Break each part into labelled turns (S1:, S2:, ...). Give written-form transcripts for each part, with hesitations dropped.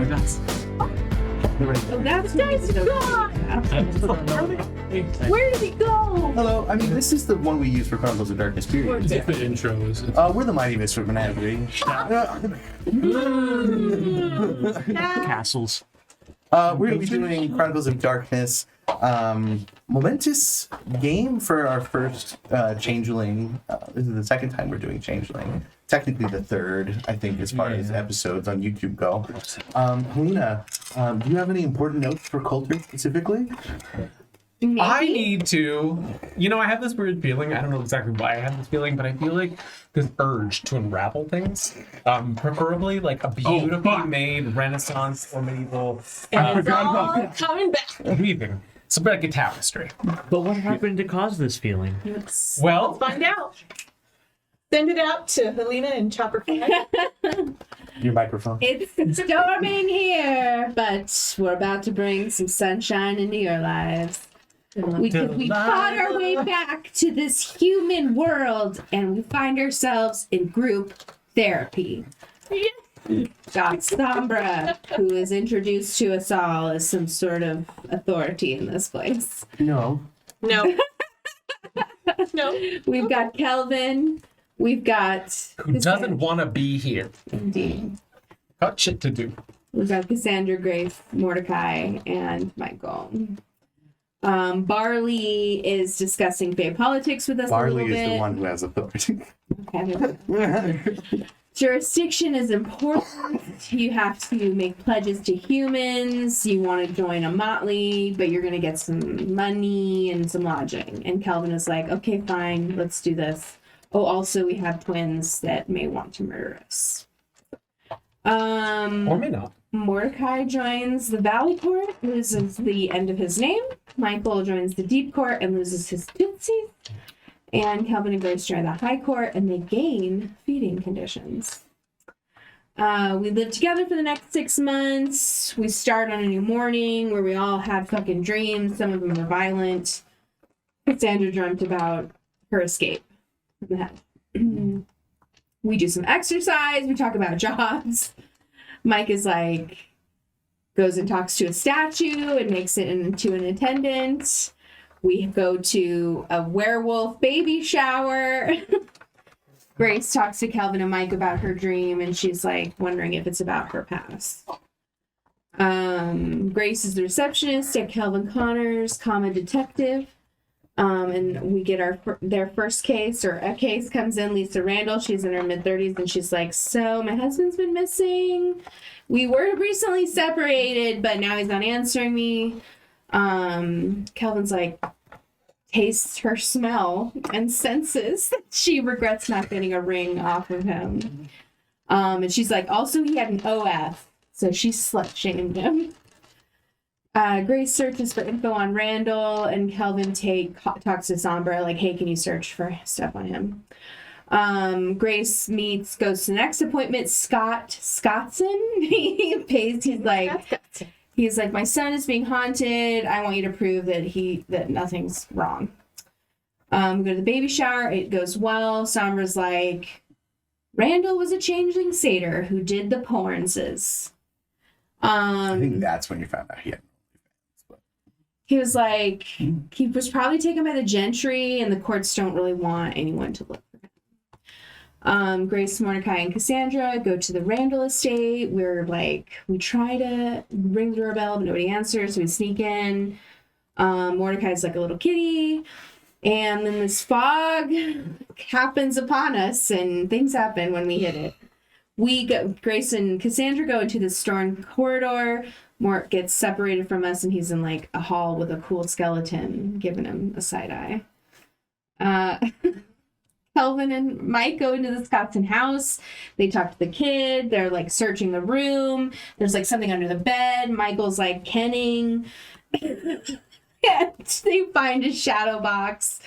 S1: my dice.
S2: Oh, that's nice. Where did he go?
S3: Hello, I mean, this is the one we use for Chronicles of Darkness, period.
S1: It's the intros.
S3: We're the Mighty Misfit Menagerie.
S1: Castles.
S3: We're going to be doing Chronicles of Darkness. Momentous game for our first Changeling. This is the second time we're doing Changeling. Technically the third, I think, as far as episodes on YouTube go. Helena, do you have any important notes for Coulter specifically?
S2: Maybe?
S1: I need to. I have this weird feeling. I don't know exactly why I have this feeling, but I feel like this urge to unravel things. Preferably like a beautifully made Renaissance or medieval.
S2: And it's all coming back.
S1: Weaving. It's like a tapestry.
S4: But what happened to cause this feeling?
S2: Let's
S1: Well,
S2: find out. Send it out to Helena and Chopper 5.
S3: Your microphone.
S5: It's storming here, but we're about to bring some sunshine into your lives. Because we fought our way back to this human world, and we find ourselves in group therapy. Got Sombra, who is introduced to us all as some sort of authority in this place.
S3: No.
S2: No. No.
S5: We've got Kelvin. We've got...
S1: who doesn't want to be here?
S5: Indeed.
S1: Got shit to do.
S5: We've got Cassandra, Grace, Mordecai, and Michael. Barley is discussing Fey politics with us
S3: Barley
S5: a little
S3: is
S5: bit.
S3: the one who has authority.
S5: Okay. Jurisdiction is important. You have to make pledges to humans. You want to join a motley, but you're going to get some money and some lodging. And Kelvin is like, okay, fine, let's do this. Oh, also, we have twins that may want to murder us.
S1: Or may not.
S5: Mordecai joins the Valley Court, loses the end of his name. Michael joins the Deep Court and loses his tootsies. And Kelvin and Grace join the High Court, and they gain feeding conditions. We live together for the next 6 months. We start on a new morning where we all had fucking dreams. Some of them are violent. Cassandra dreamt about her escape from the head. We do some exercise. We talk about jobs. Mike is like, goes and talks to a statue and makes it into an attendant. We go to a werewolf baby shower. Grace talks to Kelvin and Mike about her dream, and she's like wondering if it's about her past. Grace is the receptionist at Kelvin Connor's, comma detective. And we get their first case, or a case comes in. Lisa Randall, she's in her mid-30s, and she's like, so my husband's been missing. We were recently separated, but now he's not answering me. Kelvin's like, tastes her smell and senses that she regrets not getting a ring off of him. And she's like, also he had an OF, so she slut-shamed him. Grace searches for info on Randall, and Kelvin talks to Sombra, like, hey, can you search for stuff on him? Grace goes to the next appointment. Scottson, he's like, my son is being haunted. I want you to prove that nothing's wrong. We go to the baby shower. It goes well. Sombra's like, Randall was a changeling satyr who did the pornses.
S3: I think that's when you found out he had.
S5: He was like, he was probably taken by the gentry, and the courts don't really want anyone to look for him. Grace, Mordecai, and Cassandra go to the Randall estate. We try to ring the doorbell, but nobody answers, so we sneak in. Mordecai's like a little kitty. And then this fog happens upon us, and things happen when we hit it. Grace and Cassandra go into the storm corridor. Mort gets separated from us, and he's in like a hall with a cool skeleton giving him a side eye. Kelvin and Mike go into the Scottson house. They talk to the kid. They're like searching the room. There's like something under the bed. Michael's like kenning. And they find a shadow box.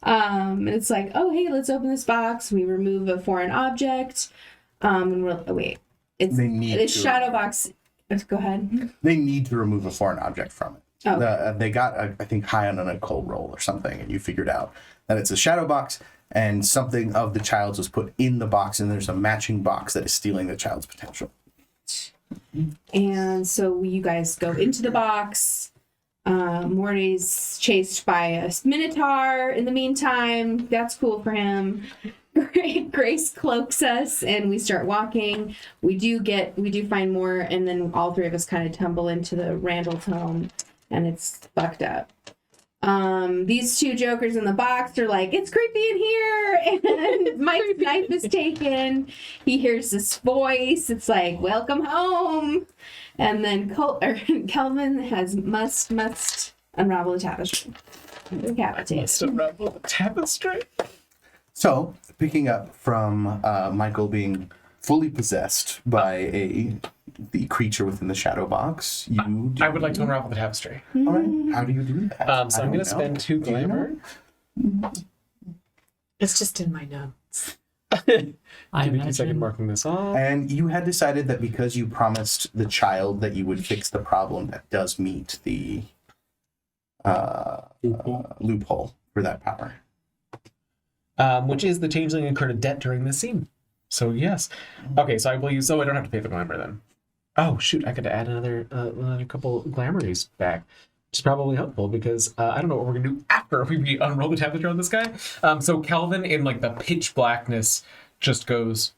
S5: And it's like, oh, hey, let's open this box. We remove a foreign object. And it's shadow box. Go ahead.
S3: They need to remove a foreign object from it.
S5: Oh.
S3: They got, I think, high on an occult roll or something, and you figured out that it's a shadow box, and something of the child's was put in the box, and there's a matching box that is stealing the child's potential.
S5: And so you guys go into the box. Morty's chased by a Minotaur in the meantime. That's cool for him. Grace cloaks us and we start walking. We do find more, and then all three of us kind of tumble into the Randall's home, and it's fucked up. These two jokers in the box are like, it's creepy in here, and Mike's knife is taken. He hears this voice. It's like, welcome home. And then Kelvin must unravel the tapestry. Decapitate.
S1: Must unravel the tapestry.
S3: So, picking up from Michael being fully possessed by the creature within the shadow box,
S1: I would like to unravel the tapestry.
S3: All right. How do you do that?
S1: So I'm going to spend 2 glamour.
S2: It's just in my notes.
S4: I
S1: Give me 2 seconds
S4: imagine
S1: marking this off.
S3: And you had decided that because you promised the child that you would fix the problem, that does meet the loophole for that power.
S1: Which is the changeling incurred a debt during this scene. So yes. Okay, so I will use. Oh, I don't have to pay the glamour then. Oh shoot, I could add another couple glamours back, which is probably helpful because I don't know what we're gonna do after we unroll the tapestry on this guy. So Calvin in like the pitch blackness just goes,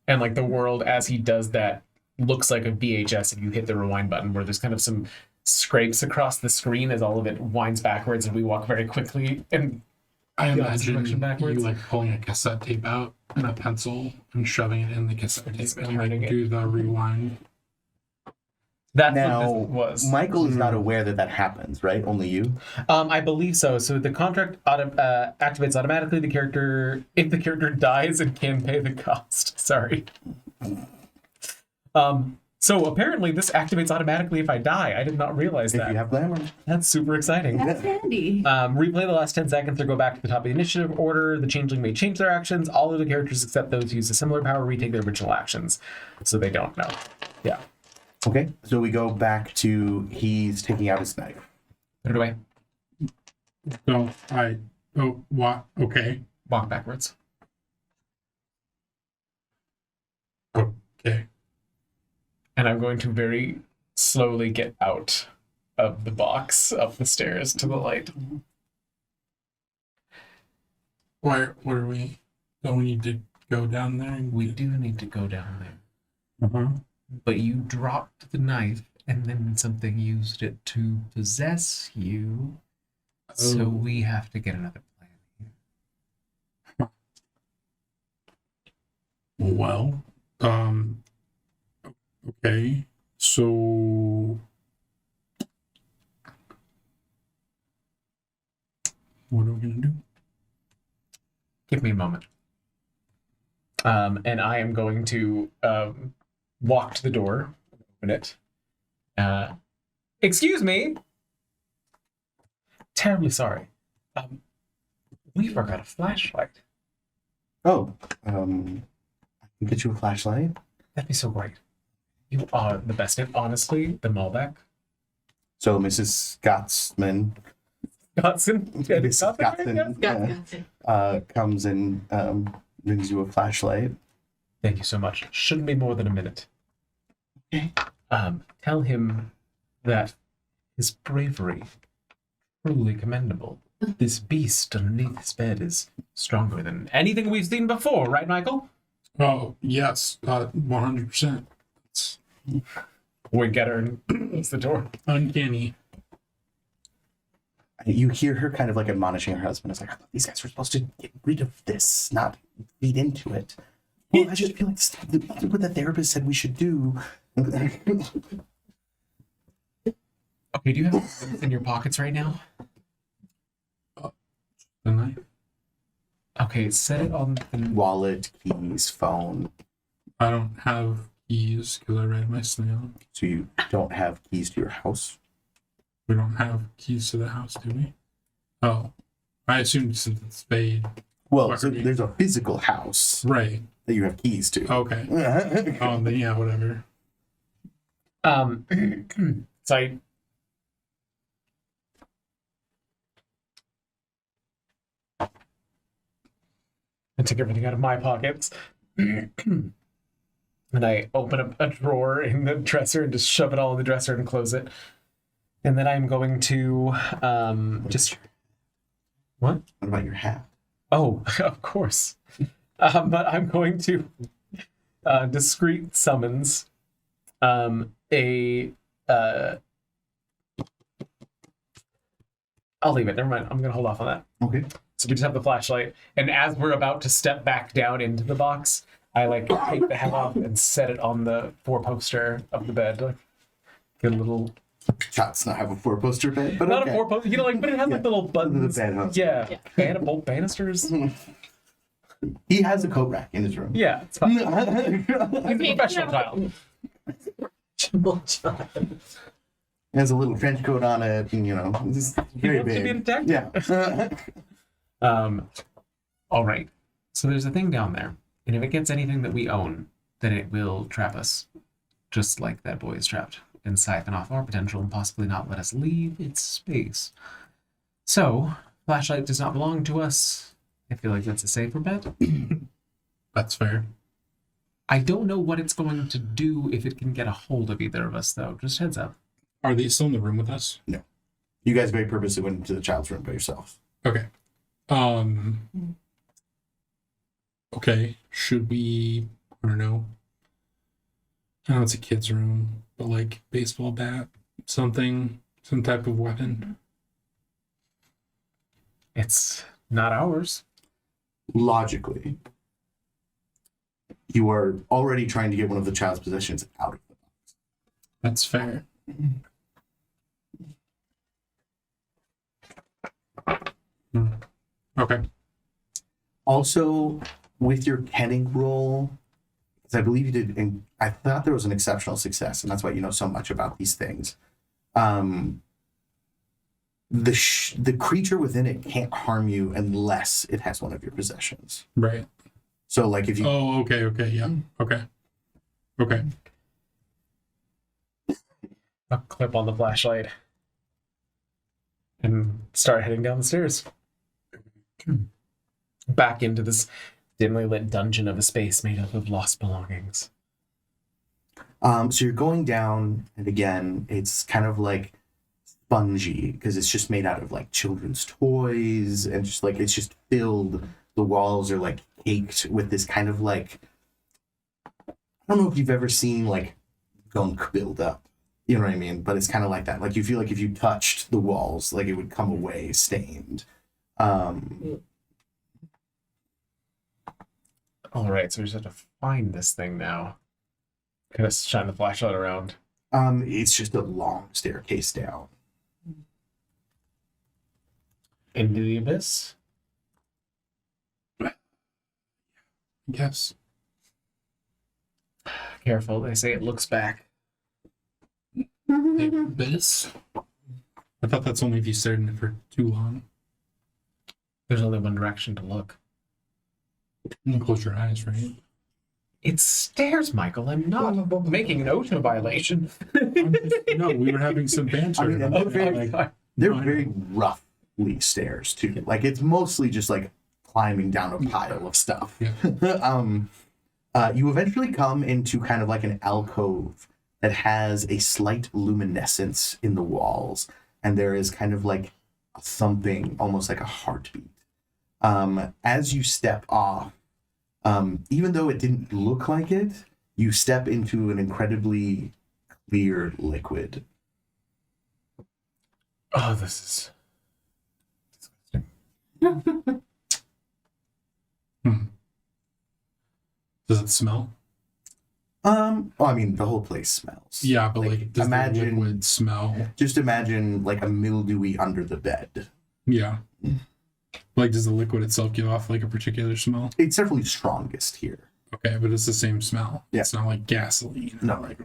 S1: and like the world as he does that looks like a VHS if you hit the rewind button, where there's kind of some scrapes across the screen as all of it winds backwards and we walk very quickly and.
S6: I
S1: the opposite
S6: imagine
S1: direction
S6: you
S1: backwards.
S6: like pulling a cassette tape out and a pencil and shoving it in the cassette tape and
S1: turning
S6: like
S1: it.
S6: do the rewind.
S1: That's
S3: Now,
S1: what this was.
S3: Michael is not aware that happens, right? Only you?
S1: I believe so. So the contract activates automatically. If the character dies and can pay the cost. Sorry. So apparently this activates automatically if I die. I did not realize
S3: If
S1: that.
S3: you have glamour.
S1: That's super exciting.
S5: That's handy.
S1: Replay the last 10 seconds or go back to the top of the initiative order. The changeling may change their actions. All of the characters except those who use a similar power retake their original actions. So they don't know. Yeah.
S3: Okay, so we go back to he's taking out his knife.
S1: Put it away.
S6: What? Okay.
S1: Walk backwards.
S6: Okay.
S1: And I'm going to very slowly get out of the box, up the stairs to the light.
S6: Where are we? Don't we need to go down there?
S1: We do need to go down there.
S6: Uh-huh.
S1: But you dropped the knife, and then something used it to possess you. So
S6: Oh.
S1: we have to get another plan.
S6: Well, okay. So what are we gonna do?
S1: Give me a moment. And I am going to walk to the door, open it. Excuse me. Terribly sorry. We forgot a flashlight.
S3: Oh, I can get you a flashlight.
S1: That'd be so great. You are the best. And honestly, the Malbec.
S3: So Mrs. Scotsman,
S1: Dotson.
S3: Mrs.
S1: Dotson,
S3: Scotsman comes and brings you a flashlight.
S1: Thank you so much. Shouldn't be more than a minute.
S3: Okay.
S1: Tell him that his bravery truly commendable. This beast underneath his bed is stronger than anything we've seen before, right, Michael?
S6: Oh, yes, 100%. It's
S1: Wink at her and close the door.
S6: uncanny.
S3: You hear her kind of like admonishing her husband. It's like, I thought these guys were supposed to get rid of this, not feed into it. Well, I just feel like this is what the therapist said we should do.
S1: Okay, do you have it in your pockets right now?
S6: The knife?
S1: Okay, set it on the...
S3: Wallet, keys, phone.
S6: I don't have keys because I read my snail.
S3: So you don't have keys to your house?
S6: We don't have keys to the house, do we? Oh, I assumed since it's spade.
S3: Well,
S6: Where
S3: so
S6: are you?
S3: there's a physical house
S6: Right.
S3: that you have keys to.
S6: Okay. Oh, then yeah, whatever.
S1: So I... I took everything out of my pockets. And I open up a drawer in the dresser and just shove it all in the dresser and close it. And then I'm going to just... What?
S3: What about your hat?
S1: Oh, of course. But I'm going to discreet summons I'll leave it. Never mind. I'm going to hold off on that.
S3: Okay.
S1: So we just have the flashlight. And as we're about to step back down into the box, I like take the head off and set it on the four-poster of the bed. Like, get a little...
S3: Shots not have a four-poster bed, but
S1: Not
S3: okay.
S1: a four-poster, but it has like little buttons.
S3: The bed, huh?
S1: Yeah. Bolt banisters.
S3: He has a coat rack in his room.
S1: Yeah, it's fine. He's a
S2: Okay,
S1: professional child.
S3: He has a little trench coat on it, and it's just very
S1: wants to be a
S3: big.
S1: detective.
S3: Yeah.
S1: All right. So there's a thing down there, and if it gets anything that we own, then it will trap us, just like that boy is trapped, and siphon off our potential and possibly not let us leave its space. So, flashlight does not belong to us. I feel like that's a safer bet.
S6: That's fair.
S1: I don't know what it's going to do if it can get a hold of either of us, though. Just heads up.
S6: Are they still in the room with us?
S3: No. You guys very purposely went into the child's room by yourself.
S6: Okay. Okay. Should we? I don't know. I know it's a kid's room, but like baseball bat, something, some type of weapon.
S1: It's not ours.
S3: Logically, you are already trying to get one of the child's possessions out of the box.
S6: That's fair. Okay.
S3: Also, with your kenning roll, because I believe you did, and I thought there was an exceptional success, and that's why you know so much about these things. The creature within it can't harm you unless it has one of your possessions.
S6: Right.
S3: So, like, if you
S6: Oh, okay. Okay. Yeah. Okay. Okay.
S1: I'll clip on the flashlight and start heading down the stairs. Back into this dimly lit dungeon of a space made up of lost belongings.
S3: So you're going down, and again, it's kind of like spongy because it's just made out of like children's toys, and just like it's just filled. The walls are like caked with this kind of like, I don't know if you've ever seen like gunk build up. You know what I mean? But it's kind of like that. Like you feel like if you touched the walls, like it would come away stained.
S1: All right, so we just have to find this thing now. Kind of shine the flashlight around.
S3: It's just a long staircase down.
S1: Into the abyss.
S6: Yes.
S1: Careful, they say it looks back.
S6: This. I thought that's only if you stared in it for too long.
S1: There's only one direction to look.
S6: You close your eyes, right?
S1: It's stairs, Michael. I'm not making an OSHA violation.
S6: No, we were having some banter.
S3: I mean, and
S6: about
S3: they're
S6: that,
S3: very,
S6: like,
S3: they're
S6: no, I
S3: very
S6: know.
S3: roughly stairs too. Like it's mostly just like climbing down a pile of stuff.
S6: Yeah.
S3: You eventually come into kind of like an alcove that has a slight luminescence in the walls, and there is kind of like a thumping, almost like a heartbeat. As you step off, even though it didn't look like it, you step into an incredibly clear liquid.
S1: Oh, this is...
S6: Does it smell?
S3: Well, I mean, the whole place smells.
S6: Yeah, but like, does
S3: imagine,
S6: the liquid smell?
S3: just imagine like a mildewy under the bed.
S6: Yeah. Like, does the liquid itself give off like a particular smell?
S3: It's definitely strongest here.
S6: Okay, but it's the same smell.
S3: Yeah.
S6: It's not like gasoline.
S3: No.
S6: Like,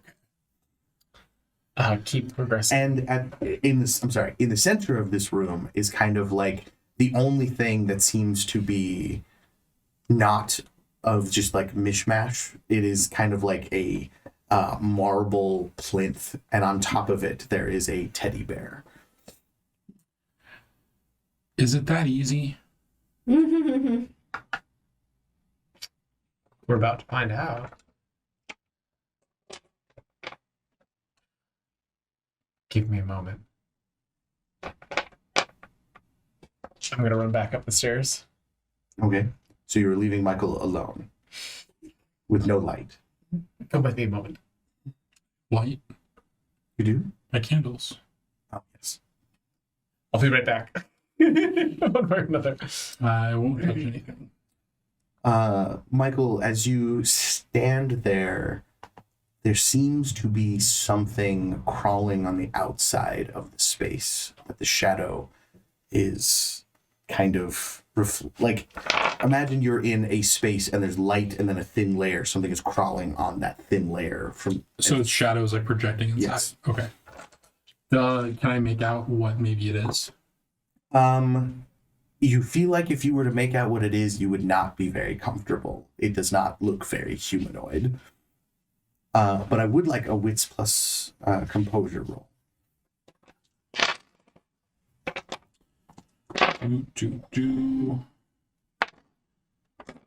S6: okay.
S1: Keep progressing.
S3: And in the center of this room is kind of like the only thing that seems to be not of just like mishmash. It is kind of like a marble plinth, and on top of it there is a teddy bear.
S6: Is it that easy?
S1: We're about to find out. Give me a moment. I'm gonna run back up the stairs.
S3: Okay. So you're leaving Michael alone with no light.
S1: Come with me a moment.
S6: Light.
S3: You do?
S6: My candles.
S3: Oh, yes.
S1: I'll be right back. One way or another.
S6: I won't touch anything.
S3: Michael, as you stand there, there seems to be something crawling on the outside of the space, but the shadow is kind of like, imagine you're in a space and there's light and then a thin layer. Something is crawling on that thin layer from.
S6: So it's shadows like projecting inside.
S3: Yes.
S6: Okay. Can I make out what maybe it is?
S3: You feel like if you were to make out what it is, you would not be very comfortable. It does not look very humanoid. But I would like a wits plus composure roll.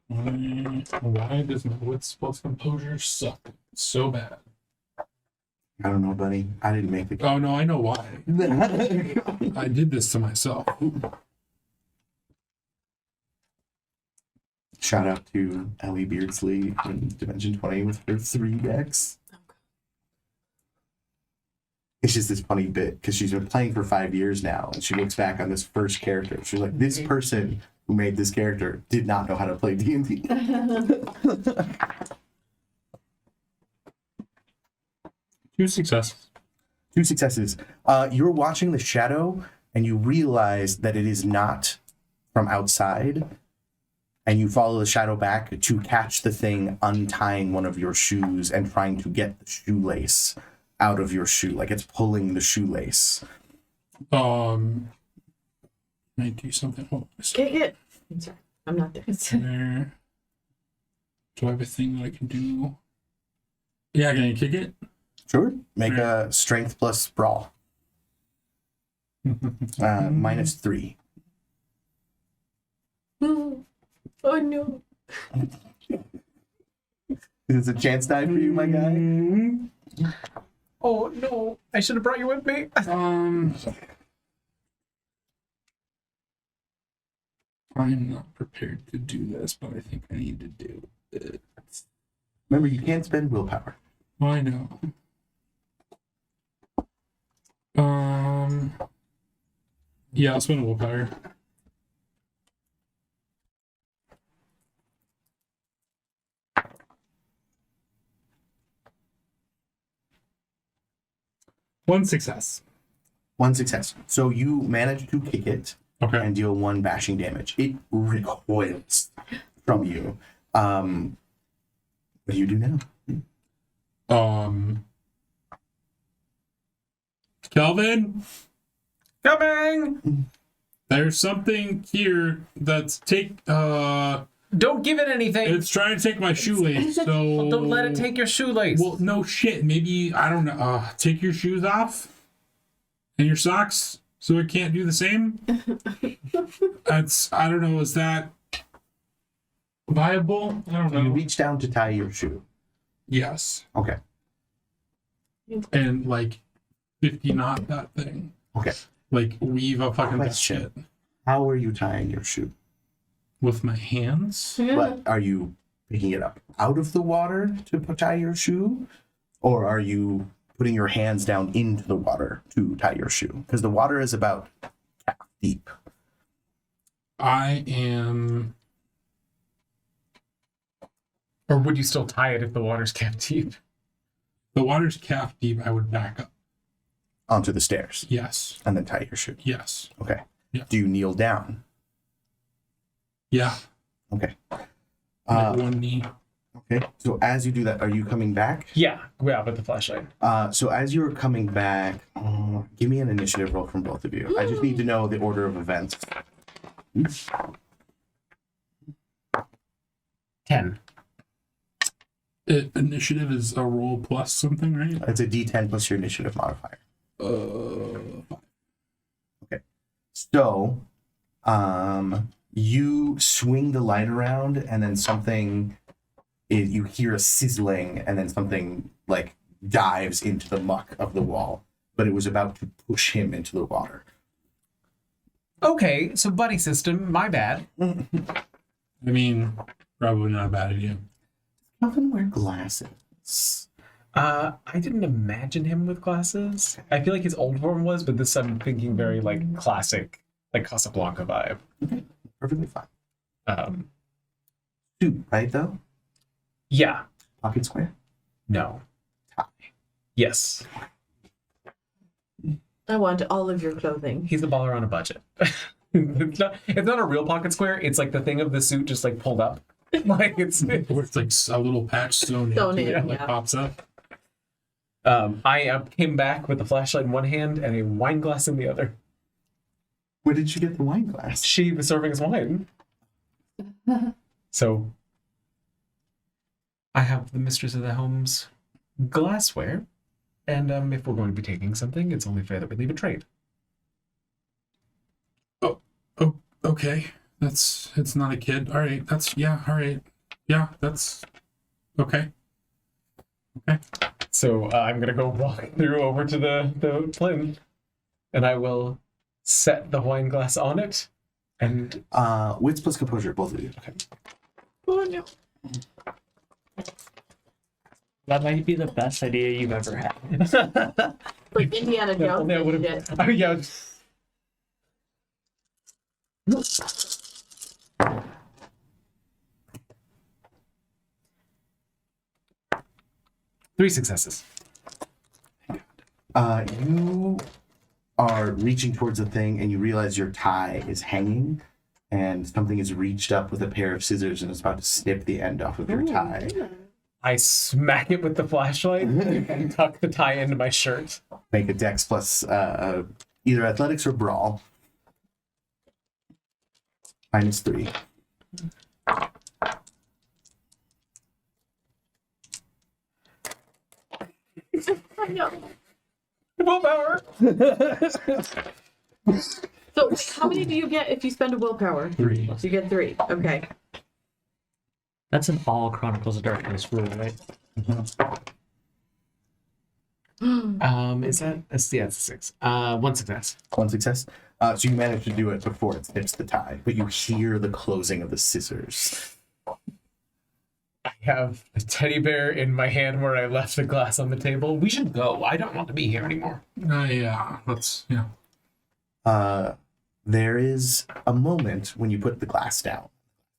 S6: Why does my wits plus composure suck so bad?
S3: I don't know, buddy. I didn't make the.
S6: Oh no, I know why. I did this to myself.
S3: Shout out to Ellie Beardsley in Dimension 20 with her 3 decks. It's just this funny bit because she's been playing for 5 years now, and she looks back on this first character. She's like, "This person who made this character did not know how to play D&D."
S6: 2 successes.
S3: 2 successes. You're watching the shadow, and you realize that it is not from outside. And you follow the shadow back to catch the thing untying one of your shoes and trying to get the shoelace out of your shoe. Like it's pulling the shoelace.
S6: Can I do something? Oh,
S2: Kick it. I'm sorry. I'm not there.
S6: there. Do I have a thing that I can do? Yeah, can I kick it?
S3: Sure. Make a strength plus brawl. -3.
S2: Oh no.
S3: Is it a chance die for you, my guy?
S1: Oh no! I should have brought you with me.
S6: I'm not prepared to do this, but I think I need to do it.
S3: Remember, you can't spend willpower.
S6: I know. Yeah, I'll spend a willpower. One success.
S3: 1 success. So you manage to kick it
S6: Okay.
S3: and deal 1 bashing damage. It recoils from you. What do you do now?
S6: Kelvin,
S1: Coming!
S6: there's something here that's
S1: Don't give it anything.
S6: it's trying to take my shoelace, so
S1: Don't let it take your shoelace.
S6: Well, no shit. Maybe I don't know. Take your shoes off and your socks, so it can't do the same. I don't know. Is that viable? I don't
S3: You
S6: know.
S3: reach down to tie your shoe.
S6: Yes,
S3: Okay.
S6: and like 50 knot that thing.
S3: Okay.
S6: Like weave a fucking
S3: Question.
S6: shit
S3: How are you tying your shoe?
S6: with my hands.
S3: But are you picking it up out of the water to tie your shoe? Or are you putting your hands down into the water to tie your shoe? Because the water is about calf deep.
S6: I am.
S1: Or would you still tie it if the water's kept deep?
S6: The water's calf deep. I would back up.
S3: Onto the stairs
S6: Yes.
S3: and then tie your shoe.
S6: Yes.
S3: Okay.
S6: Yeah.
S3: Do you kneel down?
S6: Yeah.
S3: Okay.
S6: Like one knee.
S3: Okay. So as you do that, are you coming back?
S1: Yeah, with the flashlight.
S3: So as you're coming back, give me an initiative roll from both of you. I just need to know the order of events.
S1: 10.
S6: Initiative is a roll plus something, right?
S3: It's a D10 plus your initiative modifier. So, you swing the light around, and then you hear a sizzling, and then something like dives into the muck of the wall. but it was about to push him into the water.
S1: Okay, so buddy system, my bad.
S6: I mean, probably not a bad idea.
S3: Calvin wear glasses.
S1: I didn't imagine him with glasses. I feel like his old form was, but this I'm thinking very like classic, like Casablanca vibe.
S3: Perfectly fine.
S1: Um,
S3: Suit, right though?
S1: yeah,
S3: Pocket square?
S1: no,
S3: Tie.
S1: yes.
S2: I want all of your clothing.
S1: He's a baller on a budget. It's not a real pocket square. It's like the thing of the suit just like pulled up. Like it's.
S6: Or it's like a little patch sewn
S2: Sewn
S6: into
S2: in,
S6: it, like
S2: yeah.
S6: pops up.
S1: I came back with the flashlight in one hand and a wine glass in the other.
S3: Where did you get the wine glass?
S1: She was serving us wine. So I have the mistress of the home's glassware, and if we're going to be taking something, it's only fair that we leave a trade.
S6: Oh, okay. It's not a kid. All right. All right. Yeah, that's okay. Okay.
S1: So I'm gonna go walk through over to the plinth, and I will set the wine glass on it, and
S3: Wits plus composure, both of you.
S2: Oh no.
S4: That might be the best idea you've ever had.
S2: Like Indiana Jones.
S1: Only I
S2: and
S1: would've-
S2: shit.
S1: Oh yeah. Three successes.
S3: You are reaching towards the thing and you realize your tie is hanging and something is reached up with a pair of scissors and is about to snip the end off of your tie.
S1: I smack it with the flashlight and tuck the tie into my shirt.
S3: Make a dex plus either athletics or brawl. -3.
S2: I know.
S1: Willpower.
S2: So how many do you get if you spend a willpower?
S6: 3.
S2: You get 3. Okay.
S4: That's an all Chronicles of Darkness rule, right?
S1: Is that yeah, it's a 6. One success.
S3: One success. So you manage to do it before it snips the tie, but you hear the closing of the scissors.
S1: I have a teddy bear in my hand where I left the glass on the table. We should go. I don't want to be here anymore.
S6: Yeah,
S3: There is a moment when you put the glass down,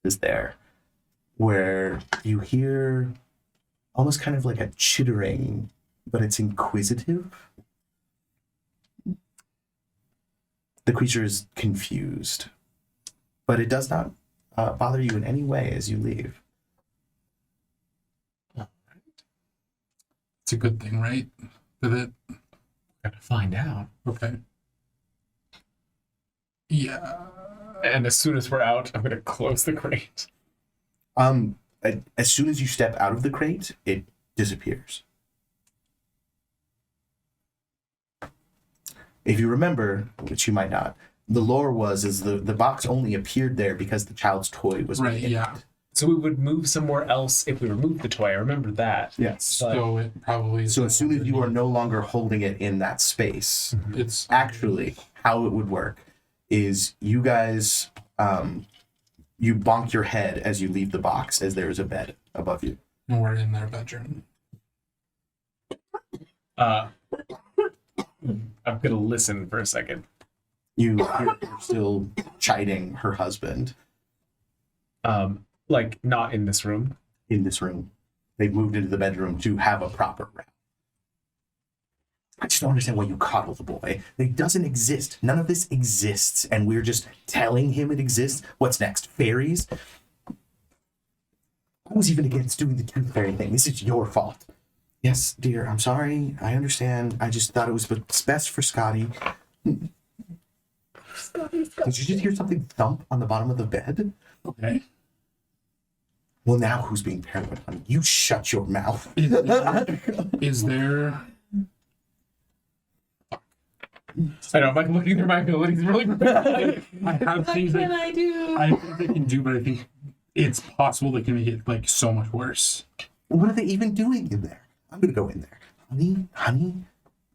S3: is there, where you hear almost kind of like a chittering, but it's inquisitive. The creature is confused, but it does not bother you in any way as you leave.
S6: it's a good thing, right? That it.
S1: Gotta find out.
S6: Okay. Yeah.
S1: And as soon as we're out, I'm gonna close the crate.
S3: As soon as you step out of the crate, it disappears. If you remember, which you might not, the lore is the box only appeared there because the child's toy was
S6: Right.
S3: in
S6: Yeah.
S3: it.
S1: So we would move somewhere else if we removed the toy. I remember that.
S3: Yes.
S1: But
S6: So it probably. Is
S3: So as soon as you are no longer holding it in that space,
S6: It's
S3: actually, how it would work is you guys, you bonk your head as you leave the box as there is a bed above you.
S6: we're in their bedroom.
S1: I'm gonna listen for a second.
S3: You're still chiding her husband
S1: Like not in this room.
S3: in this room. They've moved into the bedroom to have a proper round. I just don't understand why you coddle the boy. It doesn't exist. None of this exists, and we're just telling him it exists. What's next? Fairies? I was even against doing the tooth fairy thing. This is your fault. Yes, dear, I'm sorry. I understand. I just thought it was what's best for Scotty. Did you just hear something thump on the bottom of the bed?
S6: Okay.
S3: Well, now who's being paranoid, honey? You shut your mouth.
S6: Is there?
S1: I know, I'm like looking through my abilities really quick.
S6: I have
S2: What
S6: things
S2: can
S6: that
S2: I do?
S6: I think they can do, but I think it's possible they can make it like so much worse.
S3: What are they even doing in there? I'm gonna go in there. Honey,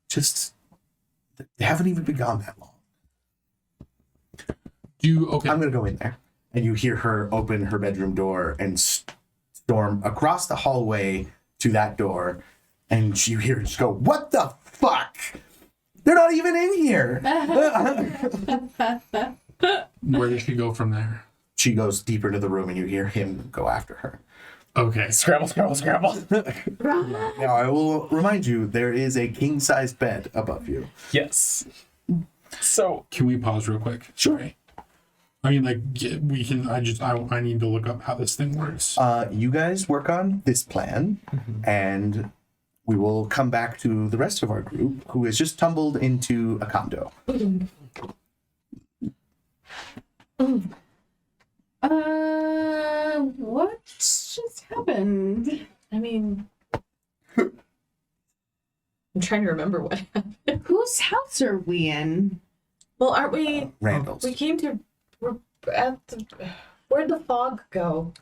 S3: just They haven't even been gone that long.
S6: Okay.
S3: I'm gonna go in there, and you hear her open her bedroom door and storm across the hallway to that door, and you hear her just go, "What the fuck? They're not even in here."
S6: Where does she go from there?
S3: She goes deeper into the room, and you hear him go after her.
S6: Okay.
S1: Scramble, scramble, scramble.
S3: Now, I will remind you, there is a king-sized bed above you.
S1: Yes. So
S6: Can we pause real quick?
S3: Sure.
S6: I mean, like, we can. I need to look up how this thing works.
S3: You guys work on this plan, and we will come back to the rest of our group, who has just tumbled into a condo.
S5: What just happened?
S2: I mean, I'm trying to remember what happened.
S5: Whose house are we in?
S2: Well, aren't we?
S3: Randall's.
S2: We came to. We're at the. Where'd the fog go?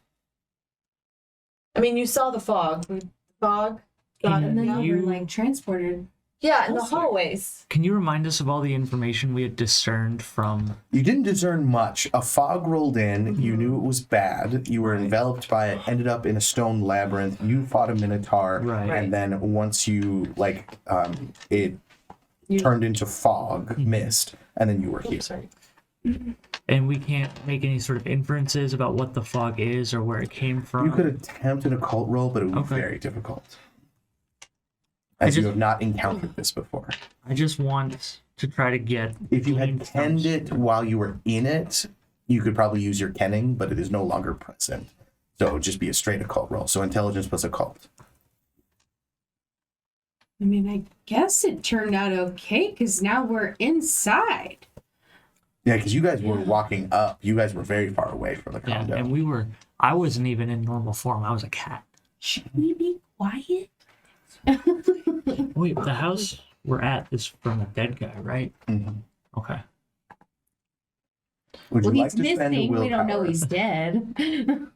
S2: I mean, you saw the fog. The fog got
S5: And
S2: it.
S5: then
S2: Yeah,
S5: you were like transported.
S2: yeah, in the hallways.
S4: Can you remind us of all the information we had discerned from?
S3: You didn't discern much. A fog rolled in. You knew it was bad. You were enveloped by it. Ended up in a stone labyrinth. You fought a minotaur,
S4: Right.
S3: and then once you it
S2: You-
S3: turned into fog, mist, and then you were here.
S2: Oops, sorry.
S4: And we can't make any sort of inferences about what the fog is or where it came from.
S3: You could attempt an occult roll, but it would be
S4: Okay.
S3: very difficult, as you have not encountered this before.
S4: I just want to try to get.
S3: If you had
S4: gleaned from-
S3: kenned it while you were in it, you could probably use your kenning, but it is no longer present. So it would just be a straight occult roll. So intelligence plus occult.
S5: I mean, I guess it turned out okay because now we're inside.
S3: Yeah, because you guys were walking up. You guys were very far away from the
S4: Yeah,
S3: condo.
S4: and I wasn't even in normal form. I was a cat.
S5: Should we be quiet?
S4: Wait, the house we're at is from a dead guy, right?
S3: Mhm.
S4: Okay.
S3: Would
S5: Well,
S3: you
S5: he's
S3: like to spend a
S5: missing.
S3: willpower?
S5: We don't know he's dead.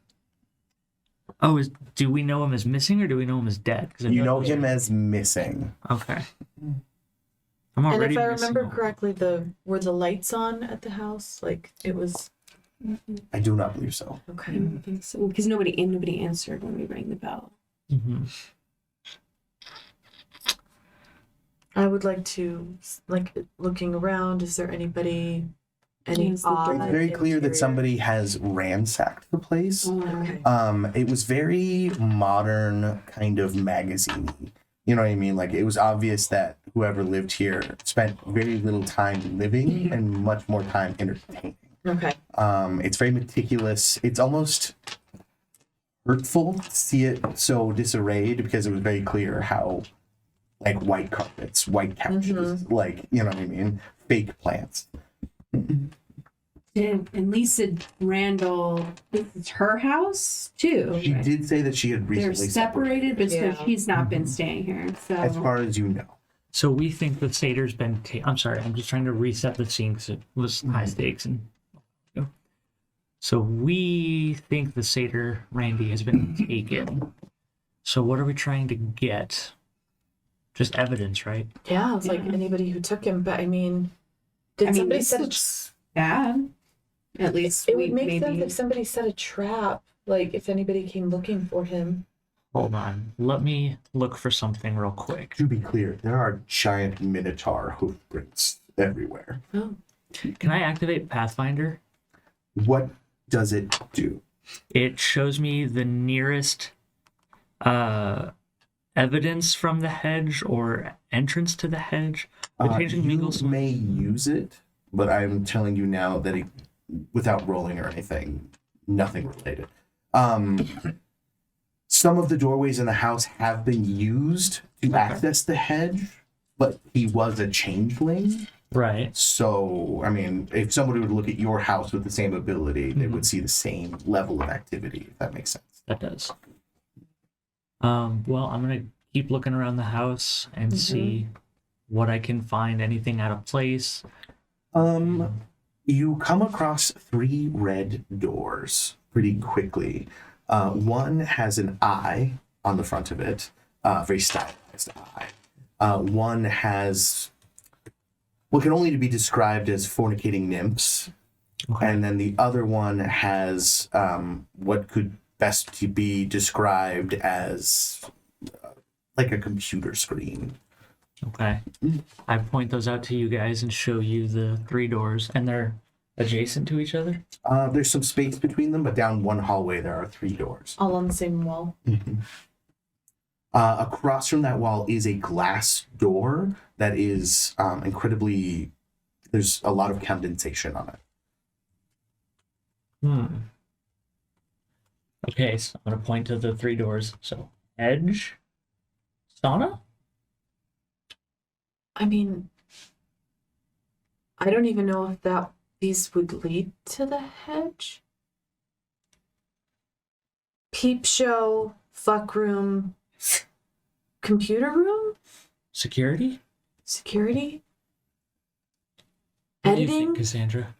S4: Oh, do we know him as missing or do we know him as dead? 'Cause I
S3: You know
S4: those
S3: him
S4: are-
S3: as missing.
S4: Okay. I'm
S2: And
S4: already
S2: if I
S4: missing
S2: remember
S4: one.
S2: correctly, were the lights on at the house? Like it was.
S3: I do not believe so.
S2: Okay.
S5: Because nobody answered when we rang the bell.
S4: Mhm.
S2: I would like to looking around. Is there anybody? Any
S5: Yes, the
S2: odd?
S3: It's very clear that
S2: interior?
S3: somebody has ransacked the place.
S2: Okay.
S3: It was very modern, kind of magazine. You know what I mean? Like, it was obvious that whoever lived here spent very little time living and much more time entertaining.
S2: Okay.
S3: It's very meticulous. It's almost hurtful to see it so disarrayed because it was very clear how, like, white carpets, white couches, like, you know what I mean? Fake plants.
S5: And Lisa Randall, this is her house too.
S3: She
S5: right?
S3: did say that she had
S5: They're
S3: recently
S5: separated, but so
S2: Yeah.
S5: she's not been staying here. So
S3: as far as you know.
S4: So we think the satyr's been. I'm sorry. I'm just trying to reset the scene because it was high stakes and. So we think the satyr Randy has been taken. So what are we trying to get? Just evidence, right?
S2: Yeah, it's like
S5: Yeah.
S2: anybody who took him. But I mean, did somebody
S5: this
S2: set a?
S5: looks bad. At least
S2: It
S5: we
S2: would make
S5: maybe.
S2: sense if somebody set a trap. Like if anybody came looking for him.
S4: Hold on. Let me look for something real quick.
S3: To be clear, there are giant minotaur hoof prints everywhere.
S2: Oh.
S4: Can I activate Pathfinder?
S3: What does it do?
S4: It shows me the nearest evidence from the hedge or entrance to the hedge. The Changeling
S3: You
S4: mingles.
S3: may use it, but I'm telling you now that it, without rolling or anything, nothing related. Some of the doorways in the house have been used to access the hedge, but he was a changeling.
S4: Right.
S3: So, I mean, if somebody would look at your house with the same ability, they would see the same level of activity, if that makes sense.
S4: That does. Well, I'm gonna keep looking around the house and see what I can find. Anything out of place.
S3: You come across 3 red doors pretty quickly. One has an eye on the front of it, very stylized eye. One has what can only be described as fornicating nymphs.
S4: Okay.
S3: And then the other one has what could best to be described as like a computer screen.
S4: Okay. I point those out to you guys and show you the 3 doors, and they're adjacent to each other.
S3: There's some space between them, but down one hallway there are 3 doors.
S2: All on the same wall.
S3: Across from that wall is a glass door that is incredibly. There's a lot of condensation on it.
S4: Okay, so I'm gonna point to the 3 doors. So edge, sauna.
S2: I mean, I don't even know if these would lead to the hedge. Peep show, fuck room, computer room,
S4: Security?
S2: security,
S4: What do you think,
S2: editing.
S4: Cassandra?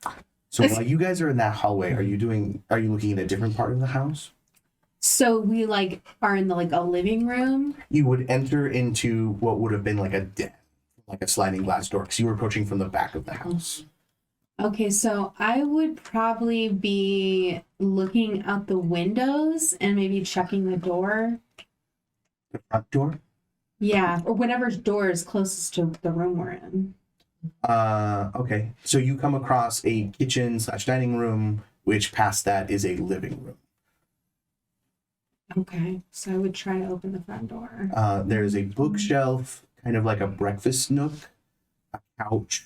S3: So while you guys are in that hallway, are you looking at a different part of the house?
S5: So we like are in the like a living room.
S3: You would enter into what would have been like a den, like a sliding glass door, because you were approaching from the back of the house.
S5: Okay, so I would probably be looking out the windows and maybe checking the door.
S3: The front door?
S5: Yeah, or whatever door is closest to the room we're in.
S3: Okay. So you come across a kitchen/dining room, which past that is a living room.
S5: Okay, so I would try to open the front door.
S3: There's a bookshelf, kind of like a breakfast nook, a couch,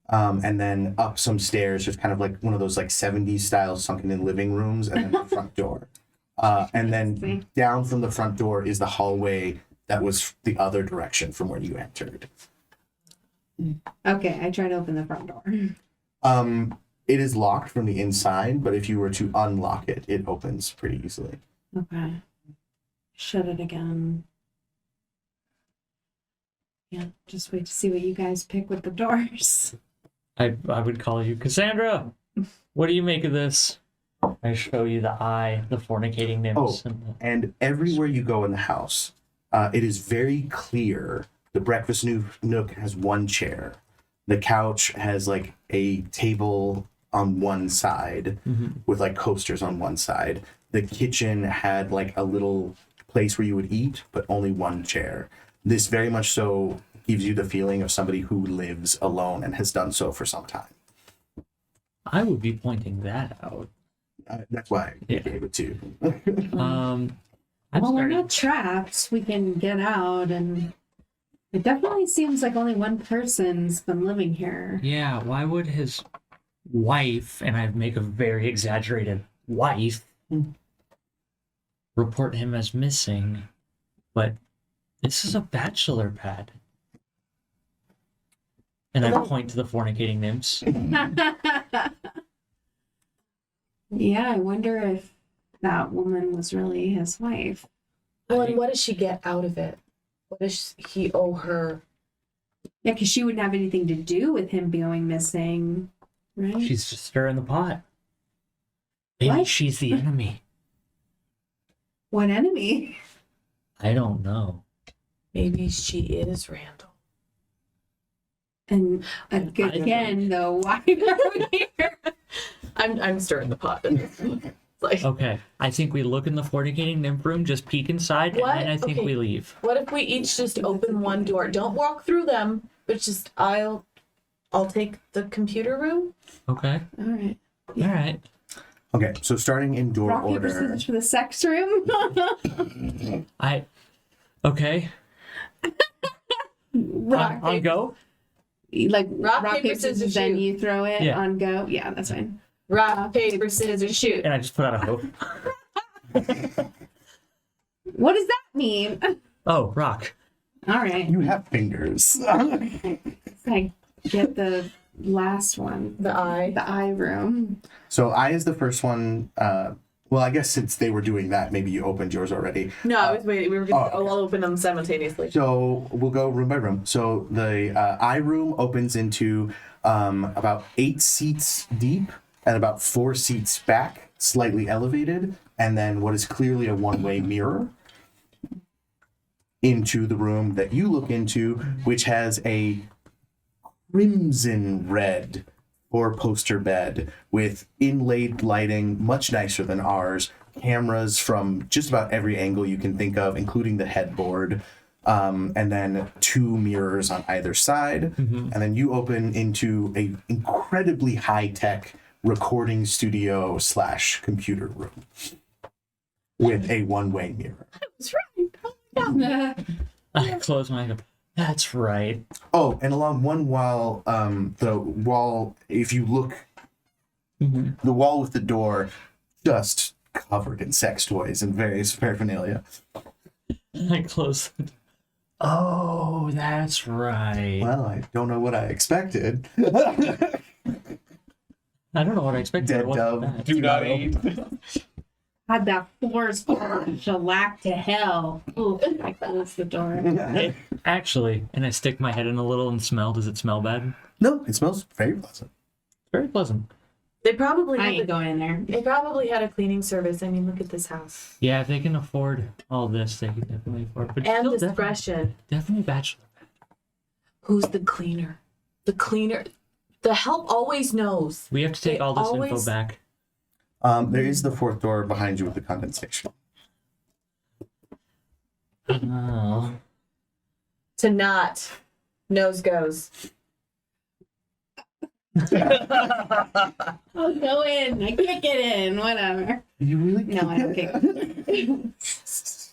S3: and then up some stairs. There's kind of like one of those like 70s style sunken in living rooms, and then the front door. And then down from the front door is the hallway that was the other direction from where you entered.
S5: Okay, I try to open the front door.
S3: It is locked from the inside, but if you were to unlock it, it opens pretty easily.
S5: Okay. Shut it again. Yeah, just wait to see what you guys pick with the doors.
S4: I would call you Cassandra. What do you make of this? I show you the eye, the fornicating nymphs.
S3: Oh, and everywhere you go in the house, it is very clear. The breakfast nook has one chair. The couch has like a table on one side with like coasters on one side. The kitchen had like a little place where you would eat, but only one chair. This very much so gives you the feeling of somebody who lives alone and has done so for some time.
S4: I would be pointing that out.
S3: That's why I
S4: Yeah.
S3: gave it to you.
S4: I'm
S5: Well, we're
S4: starting-
S5: not trapped. We can get out, and it definitely seems like only one person's been living here.
S4: Yeah, why would his wife, and I make a very exaggerated wife, report him as missing? But this is a bachelor pad. And I point to the fornicating nymphs.
S5: Yeah, I wonder if that woman was really his wife.
S2: Well, and what does she get out of it? What does he owe her?
S5: Yeah, because she wouldn't have anything to do with him going missing, right?
S4: She's just stirring the pot. Maybe
S5: What?
S4: she's the enemy.
S5: What enemy?
S4: I don't know.
S2: Maybe she is Randall.
S5: And again, though, why are we here?
S2: I'm stirring the pot. It's like,
S4: Okay, I think we look in the fornicating nymph room, just peek inside,
S2: What?
S4: and then I think
S2: Okay.
S4: we leave.
S2: what if we each just open one door? Don't walk through them, but just I'll take the computer room.
S4: Okay,
S5: All right.
S4: all right.
S3: Okay, so starting in door
S5: Rock, paper,
S3: order.
S5: scissors for the sex room.
S4: Okay,
S5: Rock,
S4: on go.
S5: like
S2: Rock, paper, scissors,
S5: then
S2: shoot.
S5: you throw it
S4: Yeah.
S5: on go. Yeah, that's fine.
S2: Rock, paper, scissors, shoot.
S4: And I just put out a hope.
S5: What does that mean?
S4: Oh, rock.
S5: All right.
S3: You have fingers.
S5: I get the last one,
S2: The eye.
S5: the eye room.
S3: So I is the first one. Well, I guess since they were doing that, maybe you opened yours already.
S2: No, I was waiting. We were gonna
S3: Oh, okay.
S2: I'll open them simultaneously.
S3: So we'll go room by room. So the eye room opens into about 8 seats deep and about 4 seats back, slightly elevated, and then what is clearly a one-way mirror into the room that you look into, which has a crimson red four-poster bed with inlaid lighting, much nicer than ours. Cameras from just about every angle you can think of, including the headboard. And then 2 mirrors on either side. And then you open into a incredibly high-tech recording studio / computer room with a one-way mirror.
S2: That's right. Oh my God.
S4: I close my eyes. That's right.
S3: Oh, and along one wall, the wall, if you look, the wall with the door, just covered in sex toys and various paraphernalia.
S4: I close it. Oh, that's right.
S3: Well, I don't know what I expected.
S4: I don't know what I expected.
S3: Dead
S4: It wasn't
S3: dove.
S4: that.
S1: Do not eat.
S5: Had that force shellac to hell. Ooh, I closed the door.
S4: Actually, and I stick my head in a little and smell. Does it smell bad?
S3: No, it smells very pleasant.
S4: Very pleasant.
S2: They probably
S5: I
S2: had
S5: ain't going in there.
S2: they probably had a cleaning service. I mean, look at this house.
S4: Yeah, if they can afford all this, they can definitely afford. But
S2: And
S4: still,
S2: discretion.
S4: definitely bachelor.
S2: Who's the cleaner? The cleaner. The help always knows.
S4: We have to take
S2: They
S4: all this
S2: always-
S4: info back.
S3: There is the 4th door behind you with the condensation.
S4: Oh.
S2: To not. Nose goes.
S5: I'll go in. I can't get in. Whatever.
S3: You really?
S5: No, I don't care.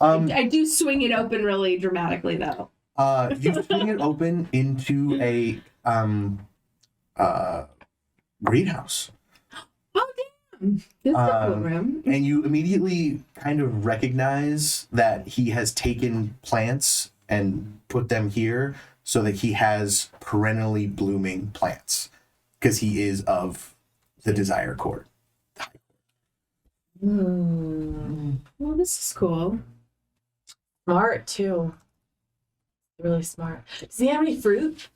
S5: I do swing it open really dramatically, though.
S3: You swing it open into a greenhouse.
S5: Oh, damn. This is a cool room.
S3: And you immediately kind of recognize that he has taken plants and put them here so that he has perennially blooming plants because he is of the Desire Court.
S5: Well, this is cool.
S2: Smart, too. Really smart. Does he have any fruit?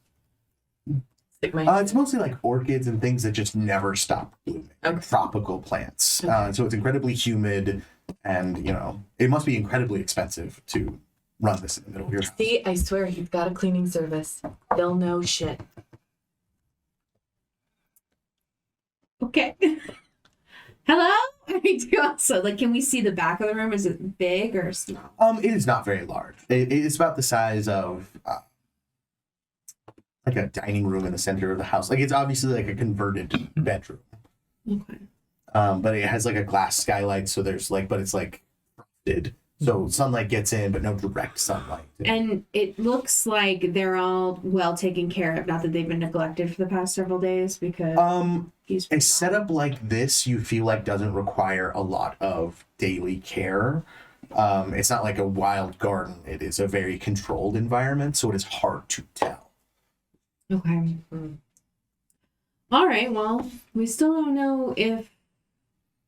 S2: Stick my
S3: It's mostly like orchids and things that just never stop blooming. Like
S2: Okay.
S3: tropical plants. So it's incredibly humid and, it must be incredibly expensive to run this in the middle of your house.
S2: See, I swear he's got a cleaning service. They'll know shit.
S5: Okay. Hello? I do also, can we see the back of the room? Is it big or small?
S3: It is not very large. It is about the size of like a dining room in the center of the house. Like it's obviously like a converted bedroom.
S5: Okay.
S3: But it has like a glass skylight, so there's but it's like frosted. So sunlight gets in, but no direct sunlight.
S5: And it looks like they're all well taken care of. Not that they've been neglected for the past several days because he's
S3: A setup like this, you feel like doesn't require a lot of daily care. It's not like a wild garden. It is a very controlled environment, so it is hard to tell.
S5: Okay. All right. Well, we still don't know if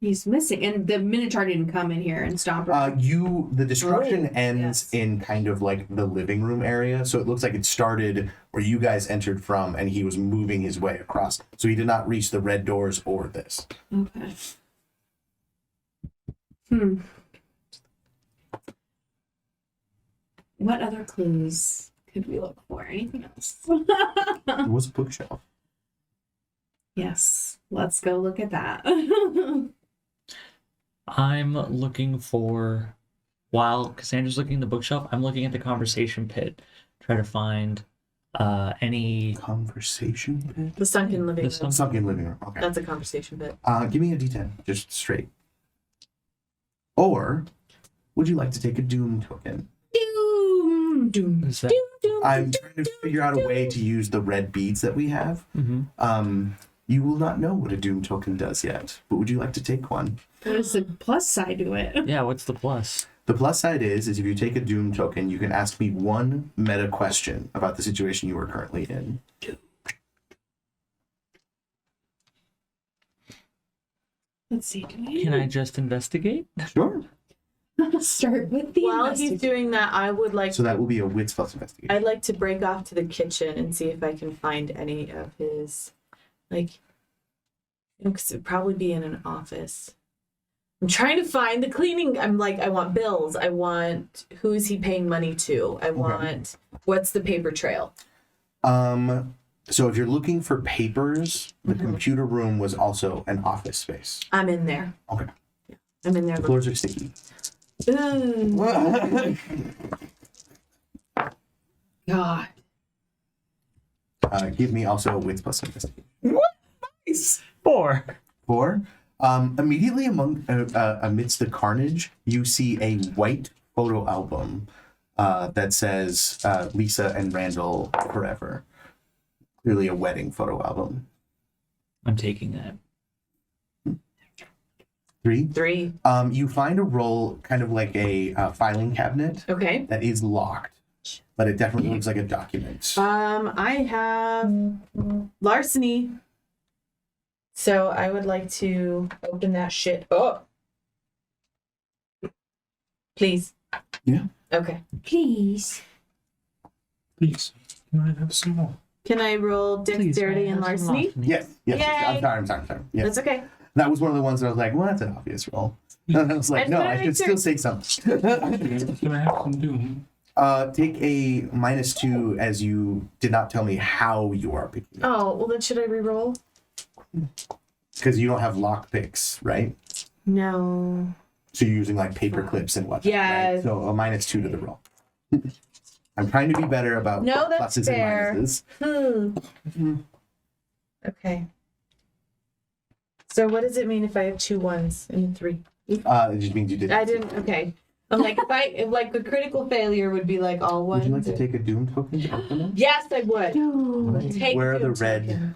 S5: he's missing, and the Minotaur didn't come in here and stomp her.
S3: The destruction ends
S2: yes.
S3: in kind of like the living room area. So it looks like it started where you guys entered from and he was moving his way across. So he did not reach the red doors or this.
S5: Okay. What other clues could we look for? Anything else?
S3: There was a bookshelf.
S5: Yes. Let's go look at that.
S4: I'm looking for, while Cassandra's looking at the bookshelf, I'm looking at the conversation pit. Try to find any...
S3: Conversation pit?
S2: The sunken living
S4: The
S2: room.
S3: Sunken living room. Okay.
S2: That's a conversation bit.
S3: Give me a D10, just straight. Or would you like to take a Doom token?
S5: Doom, doom,
S4: Is that-
S5: doom, doom.
S3: I'm trying to figure out a way to use the red beads that we have. You will not know what a Doom token does yet, but would you like to take one?
S5: There's a plus side to it.
S4: Yeah, what's the plus?
S3: The plus side is if you take a Doom token, you can ask me one meta question about the situation you are currently in.
S5: Let's see.
S4: Can I just investigate?
S3: Sure.
S5: start with the
S2: While he's
S5: investigation?
S2: doing that, I would like
S3: So that will be a wits plus investigation.
S2: I'd like to break off to the kitchen and see if I can find any of his, because it'd probably be in an office. I'm trying to find the cleaning. I want bills. I want, who is he paying money to? I want, what's the paper trail?
S3: So if you're looking for papers, the computer room was also an office space.
S2: I'm in there.
S3: Okay.
S2: I'm in there.
S3: The floors are sticky.
S2: Ooh, God.
S3: Give me also wits plus investigation.
S1: Nice.
S4: 4.
S3: 4. Immediately amidst the carnage, you see a white photo album that says Lisa and Randall forever. Clearly a wedding photo album.
S4: I'm taking that.
S3: 3.
S2: 3.
S3: You find a roll, kind of like a filing cabinet,
S2: Okay.
S3: that is locked, but it definitely looks like a document.
S2: I have larceny. So I would like to open that shit up. Please.
S3: Yeah.
S2: Okay.
S5: Please.
S6: Please, can I have some more?
S2: Can I roll dexterity and
S4: Please,
S2: larceny?
S3: Yes.
S2: Yay.
S3: I'm sorry. Yes.
S2: That's okay.
S3: That was one of the ones that I was like, well, that's an obvious roll. And I was like,
S2: That's
S3: no,
S2: what
S3: I
S2: I
S3: should still say something.
S6: Can I have some doom?
S3: Take a -2 as you did not tell me how you are picking it.
S2: Oh, well then should I re-roll?
S3: Because you don't have lock picks, right?
S2: No.
S3: So you're using like paper clips and whatnot.
S2: Yeah.
S3: Right? So a -2 to the roll. I'm trying to be better about
S2: No, that's
S3: pluses
S2: fair.
S3: and minuses.
S2: Okay. So what does it mean if I have 2 1s and a 3?
S3: It just means you did.
S2: I didn't. Okay. I'm like if like a critical failure would be like all
S3: Would
S2: ones.
S3: you like to take a doom token to open it?
S2: Yes, I would. Take
S3: Where are the
S2: doom
S3: red?
S2: token.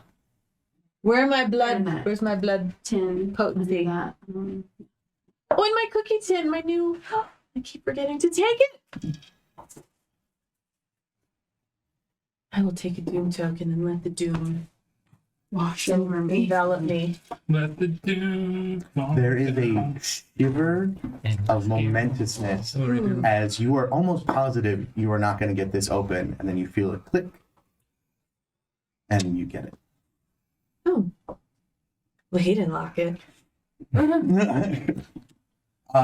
S2: Where are my blood?
S5: Where am I?
S2: Where's my blood
S5: 10.
S2: potency?
S5: That.
S2: Oh, and my cookie tin, my new. I keep forgetting to take it. I will take a doom token and let the doom
S5: Wash over me.
S2: envelop me.
S6: Let the doom fall
S3: There is a
S6: down.
S3: shiver of momentousness
S6: Oh, right there.
S3: as you are almost positive you are not going to get this open, and then you feel it click, and you get it.
S2: Oh. Well, he didn't lock it.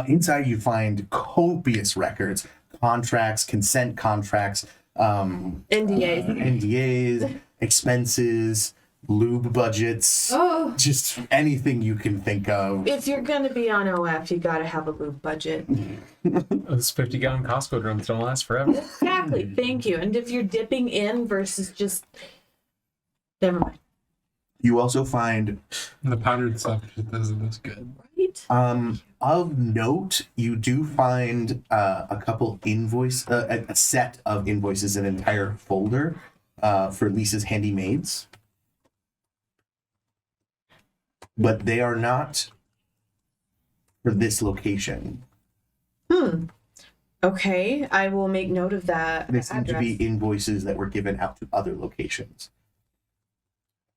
S3: Inside, you find copious records, contracts, consent contracts,
S2: NDAs.
S3: NDAs, expenses, lube budgets,
S5: Oh.
S3: just anything you can think of.
S2: If you're gonna be on OF, you gotta have a lube budget.
S1: Those 50-gallon Costco drums don't last forever.
S2: Exactly. Thank you. And if you're dipping in versus just, never mind.
S3: You also find,
S6: The powdered stuff just doesn't look good.
S2: Right?
S3: of note, you do find a couple a set of invoices, an entire folder for Lisa's handy maids. But they are not for this location.
S2: Okay, I will make note of that.
S3: They seem to
S2: address.
S3: be invoices that were given out to other locations.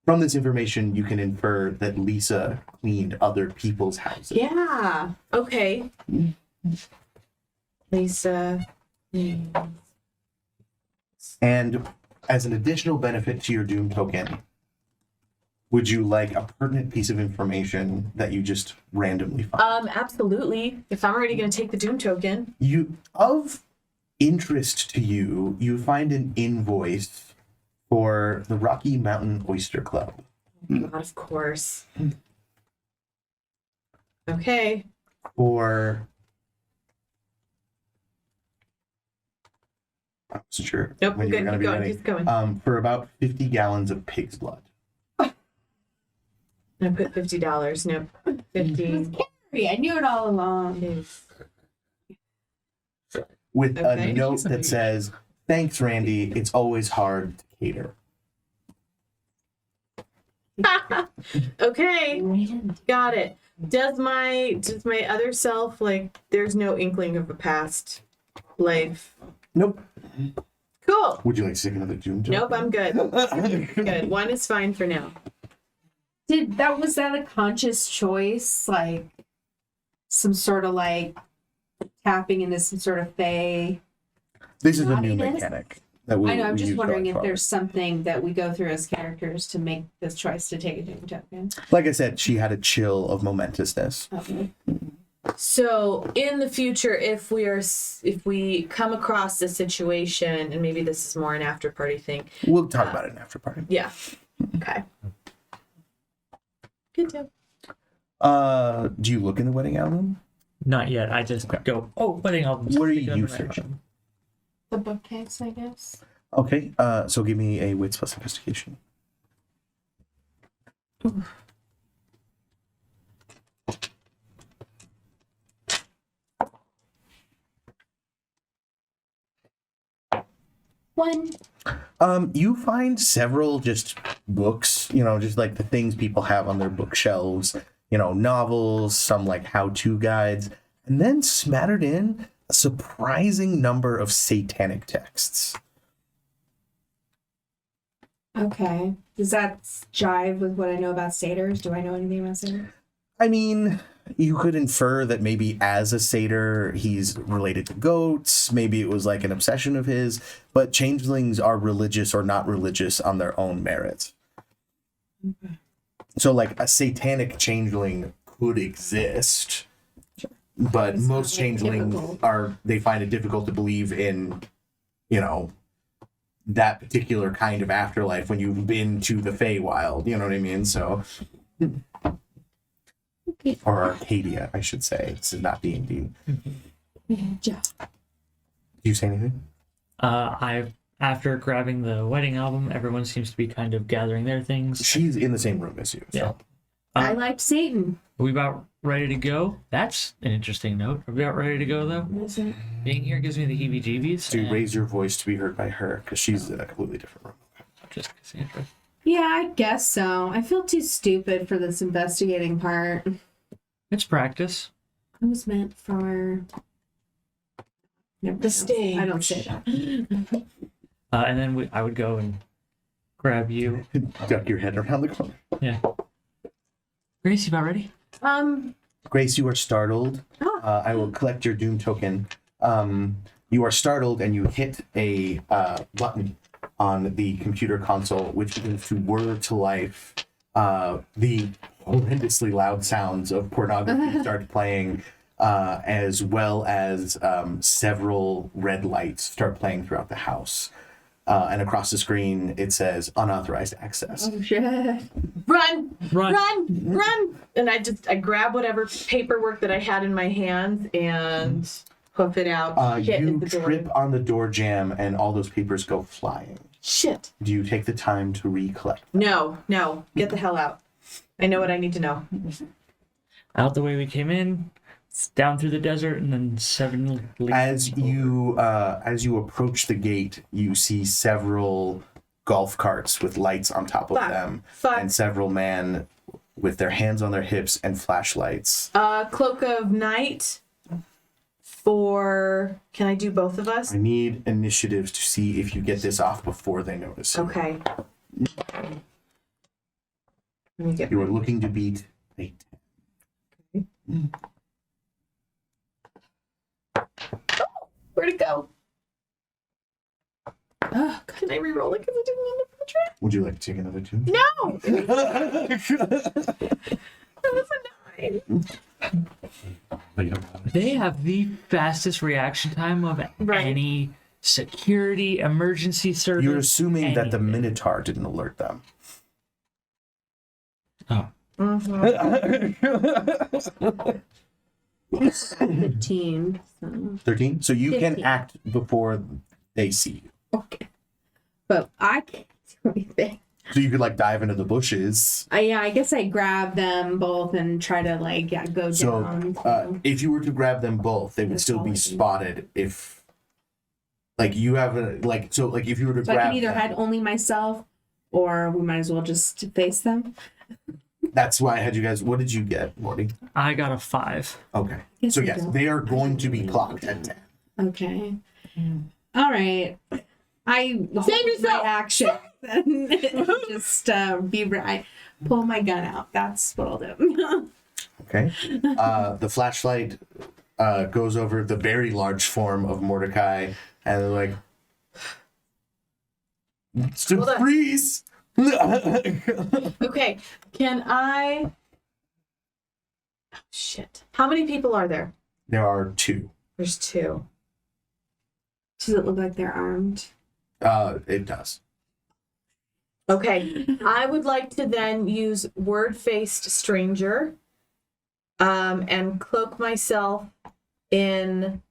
S3: From this information, you can infer that Lisa cleaned other people's houses.
S2: Yeah. Okay. Lisa.
S3: And as an additional benefit to your Doom token, would you like a pertinent piece of information that you just randomly find?
S2: Absolutely. If I'm already gonna take the Doom token.
S3: You, of interest to you, you find an invoice for the Rocky Mountain Oyster Club.
S2: Of course. Okay.
S3: For I wasn't sure
S2: Nope,
S3: when
S2: good.
S3: you were
S2: Keep
S3: going to be
S2: going.
S3: ready.
S2: Keep going.
S3: For about 50 gallons of pig's blood.
S2: I put $50. Nope. 50.
S5: I knew it all along.
S2: is-
S3: With
S2: Okay.
S3: a note that says, "Thanks, Randy. It's always hard to cater."
S2: Okay. Got it. Does my other self, like, there's no inkling of a past life?
S3: Nope.
S2: Cool.
S3: Would you like to take another Doom token?
S2: Nope, I'm good. Good. 1 is fine for now.
S5: Was that a conscious choice? Like some sort of like tapping into some sort of fae?
S3: This is a new
S5: Naughtiness?
S3: mechanic. That we,
S5: I know, I'm
S3: we
S5: just
S3: use
S5: wondering
S3: going
S5: if
S3: forward.
S5: there's something that we go through as characters to make this choice to take a Doom token.
S3: Like I said, she had a chill of momentousness.
S5: Okay.
S2: So in the future, if we come across a situation, and maybe this is more an after party thing.
S3: We'll talk about it in after party.
S2: Yeah. Okay. Good too.
S3: Do you look in the wedding album?
S4: Not yet. I just go, oh, wedding album.
S3: What are you searching?
S5: The bookcase, I guess.
S3: Okay, so give me a wits plus investigation.
S5: One.
S3: You find several just books, just like the things people have on their bookshelves, novels, some like how-to guides, and then smattered in a surprising number of satanic texts.
S5: Okay. Does that jive with what I know about satyrs? Do I know anything about satyrs?
S3: I mean, you could infer that maybe as a satyr, he's related to goats. Maybe it was like an obsession of his. But changelings are religious or not religious on their own merit.
S5: Okay.
S3: So, like, a satanic changeling could exist. But
S5: It's
S3: most
S5: not, like,
S3: changelings
S5: typical.
S3: they find it difficult to believe in, that particular kind of afterlife when you've been to the Feywild. You know what I mean? So...
S5: Okay.
S3: Or Arcadia, I should say. This is not D&D.
S5: Yeah.
S3: Do you say anything?
S4: After grabbing the wedding album, everyone seems to be kind of gathering their things.
S3: She's in the same room as you. So.
S4: Yeah.
S5: I liked Satan.
S4: Are we about ready to go? That's an interesting note. Are we about ready to go, though?
S5: Is it?
S4: Being here gives me the heebie-jeebies.
S3: So you
S4: and-
S3: raise your voice to be heard by her because she's in a completely different room.
S4: Just Cassandra.
S5: Yeah, I guess so. I feel too stupid for this investigating part.
S4: It's practice.
S5: I was meant for
S2: The stage.
S5: I don't say that.
S4: And then I would go and grab you.
S3: Duck your head around the corner.
S4: Yeah. Grace, you about ready?
S3: Grace, you are startled. I will collect your doom token. You are startled and you hit a button on the computer console, which begins to whir to life. The horrendously loud sounds of pornography start playing, as well as several red lights start playing throughout the house. And across the screen, it says unauthorized access.
S5: Oh shit.
S2: Run!
S4: Run.
S2: Run! Run! And I grab whatever paperwork that I had in my hands and hoof it out. Hit
S3: You
S2: the door.
S3: trip on the door jamb and all those papers go flying.
S2: Shit.
S3: Do you take the time to recollect?
S2: No. Get the hell out. I know what I need to know.
S4: Out the way we came in, down through the desert, and then 7
S3: As you approach the gate, you see several golf carts with lights on top of them,
S2: Fuck.
S3: and several men with their hands on their hips and flashlights.
S2: Cloak of Night for... Can I do both of us?
S3: I need initiatives to see if you get this off before they notice it.
S2: Okay. Let me get
S3: You are looking to beat 8.
S2: Where'd it go?
S5: Oh,
S2: Can I re-roll it because I didn't want to try?
S3: Would you like to take another 2?
S2: No! That was a 9.
S3: But you don't have it.
S4: They have the fastest reaction time of any security, emergency service.
S3: You're assuming that the
S4: anything.
S3: Minotaur didn't alert them.
S4: Oh.
S5: 15. So.
S3: 13? So you can
S5: 15.
S3: act before they see you.
S5: Okay. But I can't do anything.
S3: So you could like dive into the bushes.
S5: Yeah, I guess I grab them both and try to go
S3: So
S5: down.
S3: if you were to grab them both, they would
S5: That's
S3: still
S5: all
S3: be
S5: I do.
S3: spotted if you have a if you were to
S5: So I
S3: grab
S5: can either
S3: them,
S5: hide only myself, or we might as well just face them.
S3: that's why I had you guys. What did you get, Morty?
S4: I got a 5.
S3: Okay.
S5: Yes,
S3: So
S5: I
S3: yes,
S5: don't.
S3: they are going to be clocked at 10.
S5: Okay. All right. I hold
S2: yourself!
S5: my action. Just I pull my gun out. That's what I'll do.
S3: Okay. The flashlight goes over the very large form of Mordecai, and they're like, "Still
S2: Hold on.
S3: freeze."
S2: Okay. Can I... Shit. How many people are there?
S3: There are 2.
S2: There's 2.
S5: Does it look like they're armed?
S3: It does.
S2: Okay. I would like to then use word-faced stranger, and cloak myself in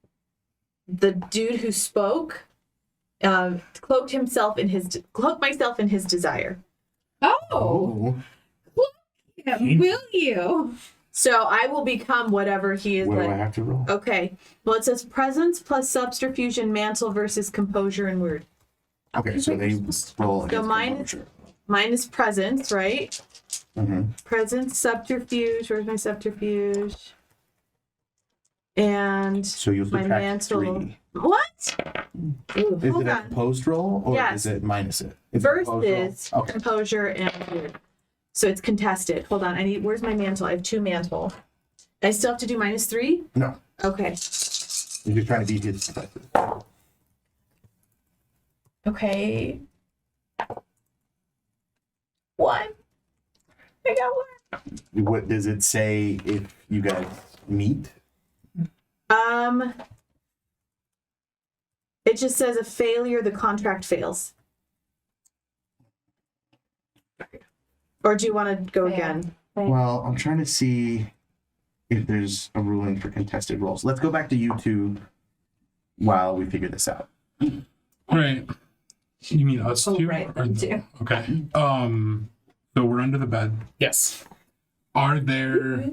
S2: the dude who spoke. Cloak myself in his desire.
S5: Oh, yeah, will you?
S2: So I will become whatever he is.
S3: What do I
S2: like.
S3: have to roll?
S2: Okay. Well, it says presence plus subterfuge and mantle versus composure and word.
S3: Okay, so they roll against
S2: So mine is presence, right?
S3: Mm-hmm.
S2: Presence, subterfuge. Where's my subterfuge? And
S3: So you'll
S2: my
S3: subtract
S2: mantle.
S3: 3.
S2: What? Ooh,
S3: Is
S2: hold
S3: it a
S2: on.
S3: opposed roll or
S2: Yes.
S3: is it minus it? Is it opposed roll?
S2: Versus
S3: Okay.
S2: composure and word. So it's contested. Hold on. Where's my mantle? I have 2 mantle. I still have to do -3?
S3: No.
S2: Okay.
S3: You're trying to beat his perspective.
S2: Okay. 1. I got 1.
S3: What does it say if you guys meet?
S2: It just says a failure, the contract fails. Or do you want to go again?
S3: Well, I'm trying to see if there's a ruling for contested roles. Let's go back to you 2 while we figure this out.
S6: Right. You mean us
S5: Oh,
S6: two?
S5: right,
S6: Or-
S5: too.
S6: Okay. So we're under the bed.
S1: Yes.
S6: Are there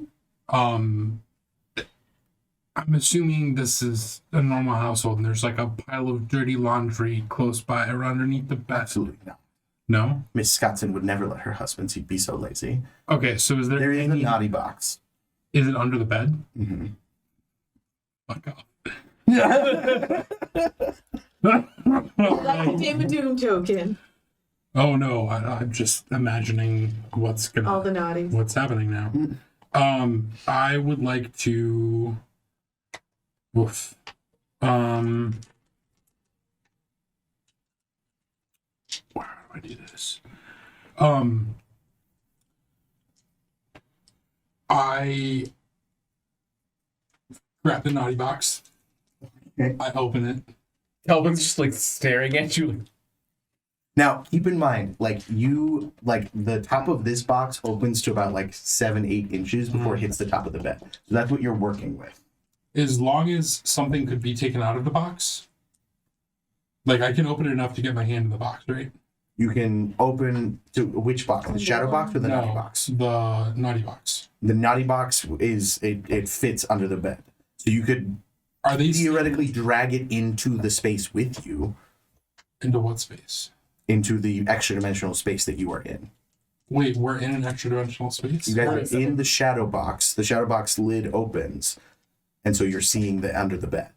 S6: I'm assuming this is a normal household and there's like a pile of dirty laundry close by or underneath the bed.
S3: Absolutely no.
S6: No?
S3: Miss Scottson would never let her husband be so lazy.
S6: Okay, so is there
S3: There is a
S6: any
S3: naughty box.
S6: is it under the bed?
S3: Mm-hmm.
S6: Fuck off.
S2: Like a Damon Doom token.
S6: Oh no, I'm just imagining what's
S2: All
S6: gonna
S2: the naughties.
S6: what's happening now. I would like to woof. How do I do this? I grab the naughty box.
S3: Okay.
S6: I open it.
S1: Kelvin's just like staring at you. Like,
S3: Now, keep in mind, the top of this box opens to about 7-8 inches before it hits the top of the bed. So that's what you're working with.
S6: As long as something could be taken out of the box, like I can open it enough to get my hand in the box, right?
S3: You can open to which box? The shadow box or the naughty box?
S6: The naughty box.
S3: The naughty box it fits under the bed. So you could
S6: Are they
S3: theoretically drag it into the space with you,
S6: into what space?
S3: into the extra dimensional space that you are in.
S6: Wait, we're in an extra dimensional space?
S3: You guys are in the shadow box. The shadow box lid opens, and so you're seeing the under the bed.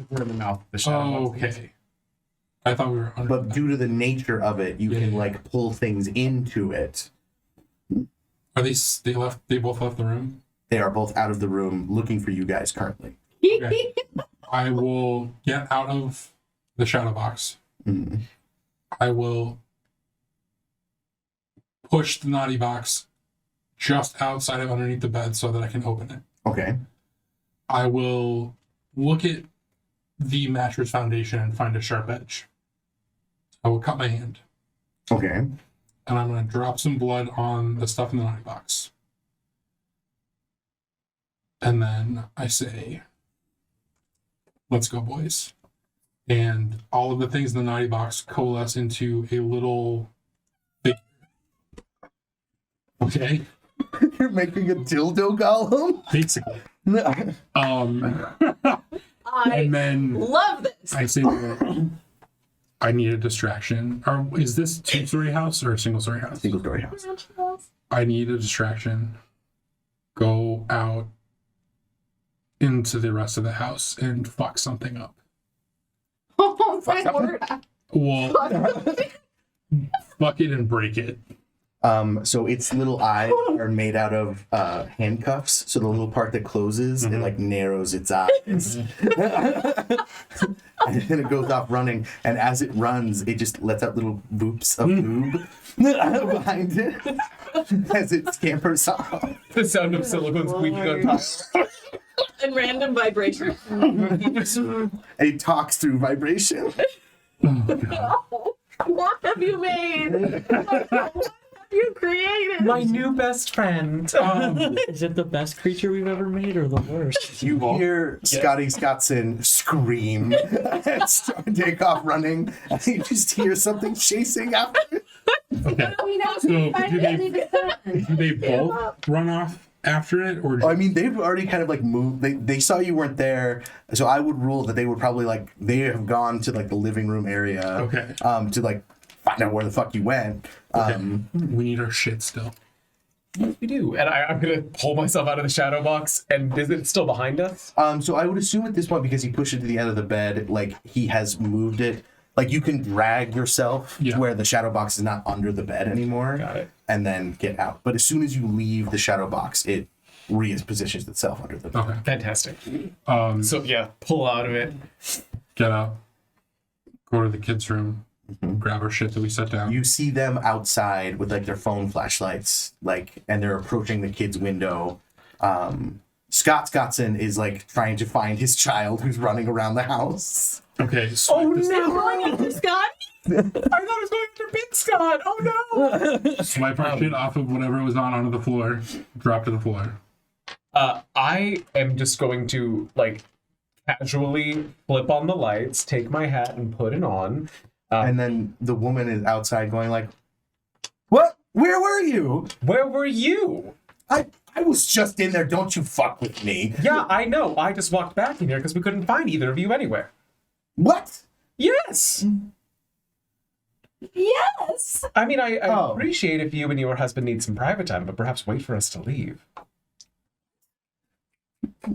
S1: we're in the mouth of the shadow.
S6: Okay. I thought we were under
S3: But due to the nature of it, you can
S6: Yeah.
S3: pull things into it.
S6: Are they both left the room?
S3: They are both out of the room looking for you guys currently.
S6: Okay. I will get out of the shadow box.
S3: Mhm.
S6: I will push the naughty box just outside of underneath the bed so that I can open it.
S3: Okay.
S6: I will look at the mattress foundation and find a sharp edge. I will cut my hand
S3: Okay.
S6: and I'm going to drop some blood on the stuff in the naughty box. And then I say, let's go, boys. And all of the things in the naughty box coalesce into a little figure. Okay?
S3: You're making a dildo golem?
S6: Basically.
S2: I
S6: And then
S2: love this.
S6: I say that I need a distraction. Or is this 2-story house or a single-story house?
S3: Single story house.
S6: I need a distraction. Go out into the rest of the house and fuck something up.
S5: Oh my word.
S6: Well, fuck it and break it.
S3: So its little eyes are made out of handcuffs. So the little part that closes, it like narrows its eyes. And then it goes off running. And as it runs, it just lets out little boops of lube behind it as it scampers off.
S1: The sound of silicone squeaking on tires.
S2: And random vibration.
S3: And it talks through vibration.
S2: What have you made? What have you created?
S1: My new best friend.
S4: Is it the best creature we've ever made or the worst?
S3: You hear Scotty Scottson scream and take off running, and you just hear something chasing after it.
S6: Okay.
S5: We know
S6: So do they
S2: Yeah.
S6: both run off after it, or
S3: I mean, they've already kind of like moved. They saw you weren't there, so I would rule that they would probably like they have gone to like the living room area.
S6: Okay.
S3: To like find out where the fuck you went.
S6: we need our shit still?
S1: We do. And I'm going to pull myself out of the shadow box. And is it still behind us?
S3: So I would assume at this point, because he pushed it to the end of the bed, like he has moved it. Like you can drag yourself
S6: Yeah.
S3: to where the shadow box is not under the bed anymore.
S1: Got it.
S3: And then get out. But as soon as you leave the shadow box, it repositions itself under the bed.
S6: Okay.
S1: Fantastic.
S6: Um,
S1: So, yeah, pull out of it.
S6: get up, go to the kids' room, grab our shit that we set down.
S3: You see them outside with like their phone flashlights, like, and they're approaching the kid's window. Scott Scottson is like trying to find his child who's running around the house.
S6: Okay. So
S1: Oh,
S6: this-
S1: no!
S2: Going after Scott?
S1: I thought it was going after Big Scott. Oh, no!
S6: Swipe our shit off of whatever was onto the floor, drop to the floor.
S1: I am just going to, like, casually flip on the lights, take my hat, and put it on.
S3: And then the woman is outside going like, "What? Where were you?
S1: Where were you?
S3: I was just in there. Don't you fuck with me."
S1: Yeah, I know. I just walked back in here because we couldn't find either of you anywhere.
S3: What?
S1: Yes!
S2: Yes.
S1: I mean, I
S3: Oh.
S1: appreciate if you and your husband need some private time, but perhaps wait for us to leave.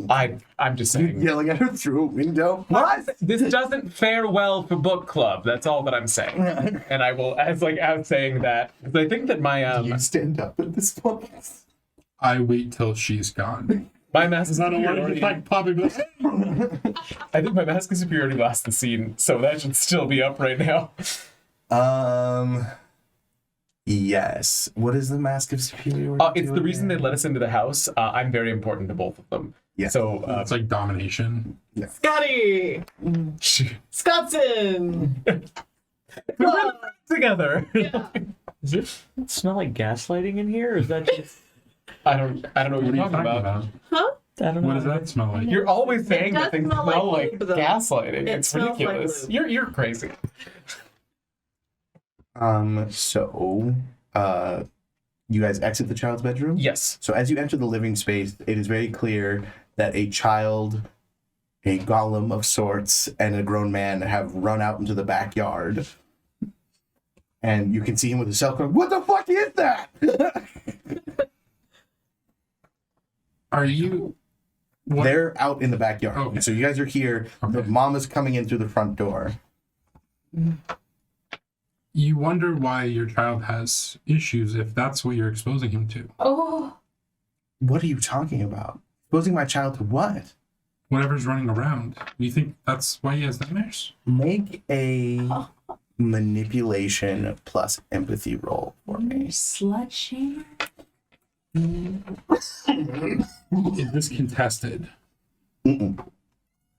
S1: I'm just saying.
S3: Yelling at her through a window. What?
S1: This doesn't fare well for book club. That's all that I'm saying. And I will, as saying that, because I think that my
S3: You stand up at this point.
S6: I wait till she's gone.
S1: my mask of
S6: I don't want to
S1: superiority.
S6: just like popping up.
S1: I think my mask of superiority lost the scene, so that should still be up right now.
S3: Yes. What is the Mask of Superiority?
S1: It's the reason they let us into the house. I'm very important to both of them.
S3: Yeah.
S1: So
S6: It's like domination.
S2: Scotty. Scottson.
S1: we're together.
S4: Does it smell like gaslighting in here? Or is that just
S1: I don't know what
S6: What are
S1: you're
S6: you
S1: talking about.
S2: Huh?
S4: I don't know.
S6: What does that smell like?
S1: You're always saying
S2: does
S1: that things
S2: smell
S1: smell
S2: like
S1: like
S2: lube, though.
S1: gaslighting.
S2: It
S1: It's
S2: smells like
S1: ridiculous.
S2: lube.
S1: You're crazy.
S3: So, you guys exit the child's bedroom?
S1: Yes.
S3: So as you enter the living space, it is very clear that a child, a golem of sorts, and a grown man have run out into the backyard. And you can see him with his cell phone. What the fuck is that?
S6: Are you? What?
S3: They're out in the backyard.
S6: Okay.
S3: So you guys are here. The
S6: Okay.
S3: mom is coming in through the front door.
S6: You wonder why your child has issues if that's what you're exposing him to.
S2: Oh.
S3: What are you talking about? Exposing my child to what?
S6: Whatever's running around. You think that's why he has nightmares?
S3: Make a manipulation plus empathy roll for me.
S5: Slut shamer?
S6: Is this contested?
S3: Mm-mm.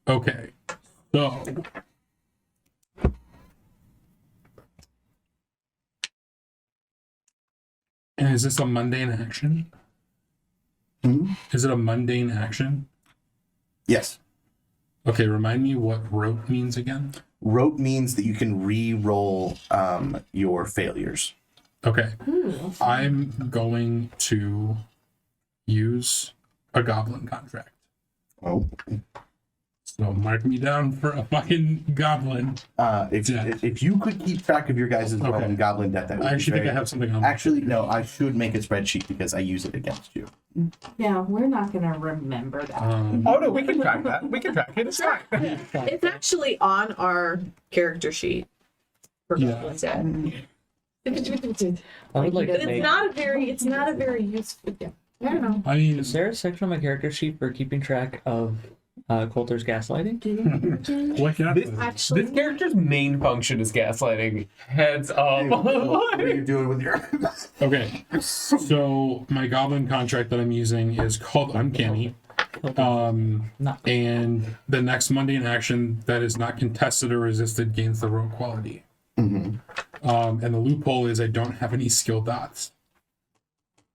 S6: Okay. So. And is this a mundane action?
S3: Hmm?
S6: Is it a mundane action?
S3: Yes.
S6: Okay, remind me what rope means again.
S3: Rope means that you can re-roll your failures.
S6: Okay. I'm going to use a goblin contract.
S3: Oh.
S6: So mark me down for a fucking goblin.
S3: If you could keep track of your guys'
S6: Okay.
S3: goblin death, that would
S6: I
S3: be
S6: actually think I
S3: very-
S6: have something on.
S3: Actually, no, I should make a spreadsheet because I use it against you.
S5: Yeah, we're not gonna remember that.
S1: Oh no, we can track that. We can track it. It's fine.
S2: It's actually on our character sheet. For
S6: Yeah.
S2: Goblin's Death.
S4: I would like
S2: But
S4: to
S2: it's
S4: make.
S2: not a very useful. Yeah. I don't know.
S6: I mean,
S4: Is there a section on my character sheet for keeping track of Coulter's gaslighting?
S6: what can
S1: This,
S2: Actually,
S1: this character's main function is gaslighting. Heads up.
S3: What are you doing with your?
S6: Okay, so my goblin contract that I'm using is called Uncanny.
S4: Not
S6: And the next mundane action that is not contested or resisted gains the rogue quality.
S3: Mhm.
S6: And the loophole is I don't have any skill dots.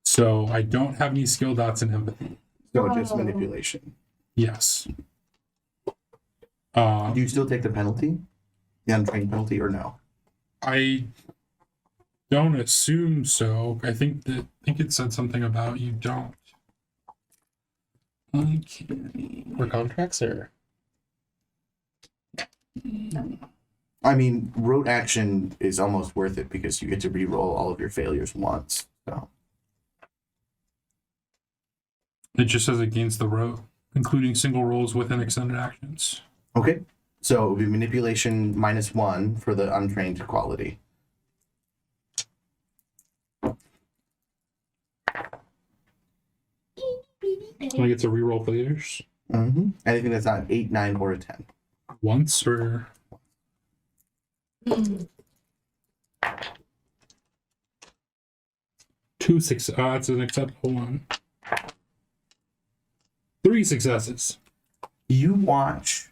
S6: So I don't have any skill dots in empathy.
S3: So just manipulation.
S6: Yes.
S3: Do you still take the penalty, the untrained penalty, or no?
S6: I don't assume so. I think it said something about you don't. Uncanny.
S1: For contracts or?
S3: I mean, rote action is almost worth it because you get to re-roll all of your failures once. So
S6: It just says against the row, including single rolls within extended actions.
S3: okay, so it would be manipulation -1 for the untrained quality.
S6: Like it's a reroll failures
S3: Mm-hmm. Anything that's not 8, 9, or a 10.
S6: once or two success. That's an acceptable one. 3 successes.
S3: You watch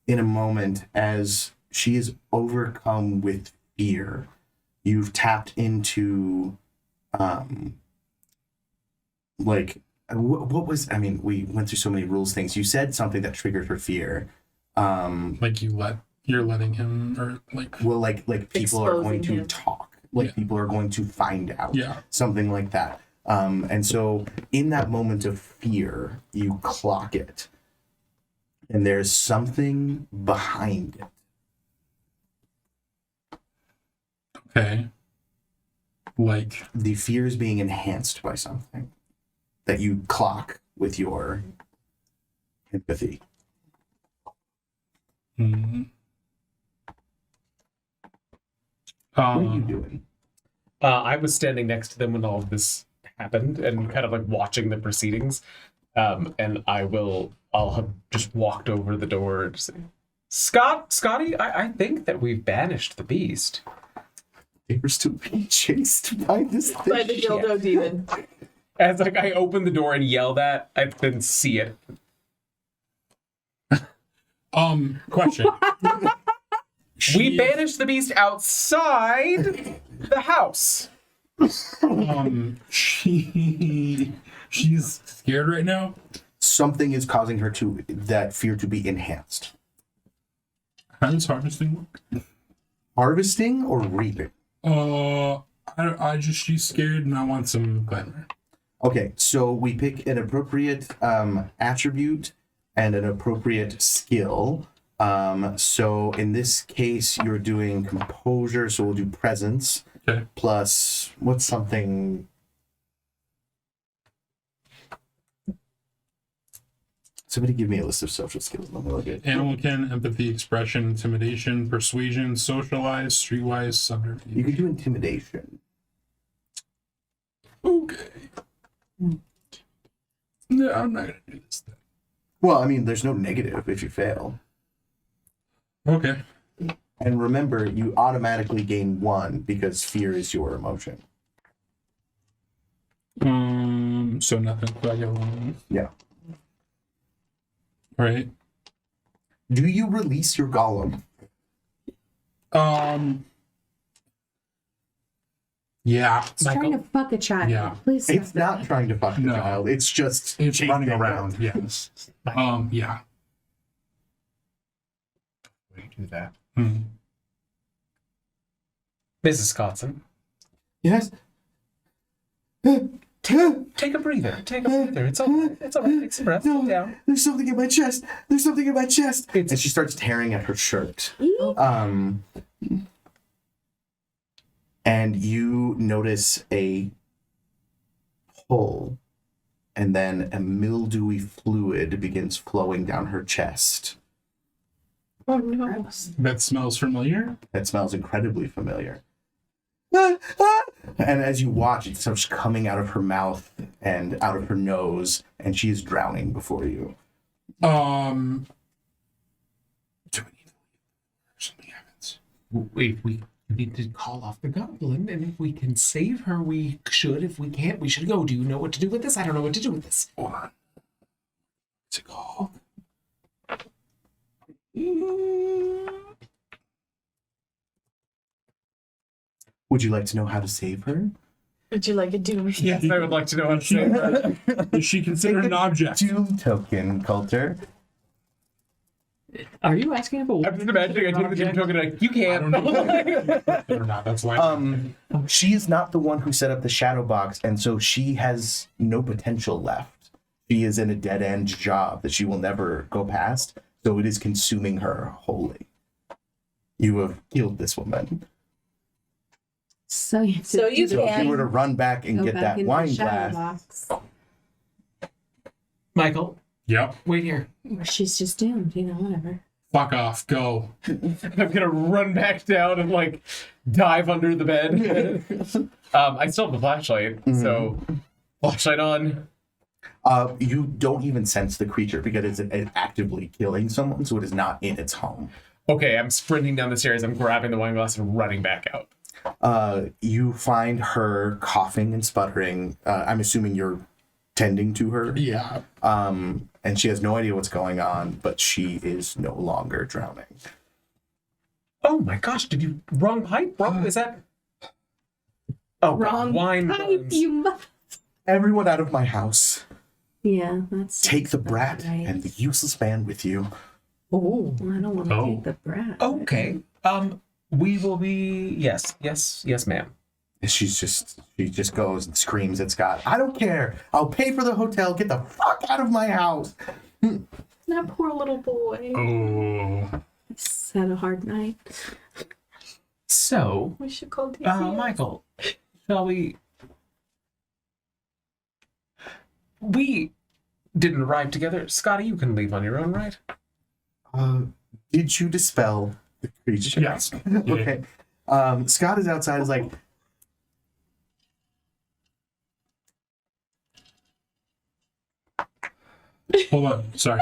S3: in a moment as she is overcome with fear. You've tapped into, like, what was, I mean, we went through so many rules things. You said something that triggered her fear.
S6: Like you're letting him, or like
S3: Well, like people are going to
S2: Exposing him.
S3: talk. Like
S6: Yeah.
S3: people are going to find out.
S6: yeah.
S3: Something like that. And so in that moment of fear, you clock it. And there's something behind it.
S6: Okay. Like
S3: The fear is being enhanced by something that you clock with your empathy.
S6: mm,
S3: What are you doing?
S1: I was standing next to them when all of this happened and kind of like watching the proceedings. And I'll have just walked over the door and say, Scotty, I think that we've banished the beast.
S3: They were still being chased by this thing.
S2: by the dildo demon.
S1: As like I open the door and yell that, I then see it.
S6: question.
S1: We banished the beast outside the house.
S6: She's scared right now.
S3: Something is causing her to that fear to be enhanced.
S6: How does harvesting work?
S3: Harvesting or reaping?
S6: She's scared and I want some glamour.
S3: Okay, so we pick an appropriate attribute and an appropriate skill. So in this case, you're doing composure, so we'll do presence.
S6: Okay.
S3: Plus, what's something? Somebody give me a list of social skills. Let me look at.
S6: Animal kin, empathy, expression, intimidation, persuasion, socialize, streetwise,
S3: You
S6: subterfuge.
S3: could do intimidation.
S6: Okay. No, I'm not gonna do this then.
S3: Well, I mean, there's no negative if you fail.
S6: Okay.
S3: And remember, you automatically gain 1 because fear is your emotion.
S6: So nothing. So I get 1.
S3: Yeah.
S6: Right.
S3: Do you release your golem?
S6: Yeah.
S5: It's trying to fuck a child.
S6: Yeah.
S5: Please.
S3: It's not trying to fuck the
S6: No.
S3: child. It's just
S6: It's
S3: chasing
S6: running
S3: it.
S6: around. Yes. Yeah.
S1: Way to do that.
S6: Hmm.
S1: Mrs. Scotson,
S3: Yes.
S1: take a breather. Take a breather. It's all right. It's all right. Take some breath. Sit down.
S3: There's something in my chest. There's something in my chest.
S1: It's-
S3: And she starts tearing at her shirt.
S5: Eee.
S3: And you notice a hole, and then a mildewy fluid begins flowing down her chest.
S2: Oh no.
S6: That smells familiar.
S3: That smells incredibly familiar. And as you watch, it starts coming out of her mouth and out of her nose, and she is drowning before you.
S6: Do we need to leave? Something happens.
S1: If we need to call off the goblin, and if we can save her, we should. If we can't, we should go. Do you know what to do with this? I don't know what to do with this.
S6: Hold on. What's it called?
S3: Would you like to know how to save her?
S2: Would you like a doom?
S1: Yes, I would like to know how to save her.
S6: Is she considered an object?
S3: Doom token, Coulter.
S4: Are you asking if
S1: I'm just imagining I take the doom token and like, you
S6: I
S1: can't.
S6: don't know. Or not. That's why.
S3: She is not the one who set up the shadow box, and so she has no potential left. She is in a dead end job that she will never go past, so it is consuming her wholly. You have killed this woman.
S5: So you,
S2: So you
S3: So if
S2: can.
S3: you were to run back and
S5: go
S3: get
S5: back
S3: that
S5: into
S3: wine
S5: the shadow
S3: glass,
S5: box.
S1: Michael,
S6: Yep.
S1: wait here.
S5: Or she's just doomed, whatever.
S6: Fuck off. Go.
S1: I'm gonna run back down and like dive under the bed. I still have the flashlight, so flashlight on.
S3: you don't even sense the creature because it's actively killing someone, so it is not in its home.
S1: Okay, I'm sprinting down the stairs. I'm grabbing the wine glass and running back out.
S3: You find her coughing and sputtering. I'm assuming you're tending to her.
S6: Yeah.
S3: And she has no idea what's going on, but she is no longer drowning.
S1: Oh my gosh! Did you wrong pipe? Wrong? Is that? Oh, God,
S5: Wrong
S1: wine.
S5: pipe,
S1: burns.
S5: you must.
S3: Everyone out of my house.
S5: Yeah, that's.
S3: Take the brat
S5: right.
S3: and the useless man with you.
S2: Oh.
S5: Well, I don't want to
S6: Oh.
S5: take the brat.
S1: Okay. We will be. Yes, ma'am.
S3: And she just goes and screams at Scott. I don't care. I'll pay for the hotel. Get the fuck out of my house.
S2: That poor little boy.
S6: Oh.
S5: He's had a hard night.
S1: So,
S2: We should call DC.
S1: Michael, shall we? We didn't arrive together. Scotty, you can leave on your own, right?
S3: Did you dispel the creature?
S6: Yes.
S3: Okay. Scott is outside. Is like,
S6: Hold on. Sorry.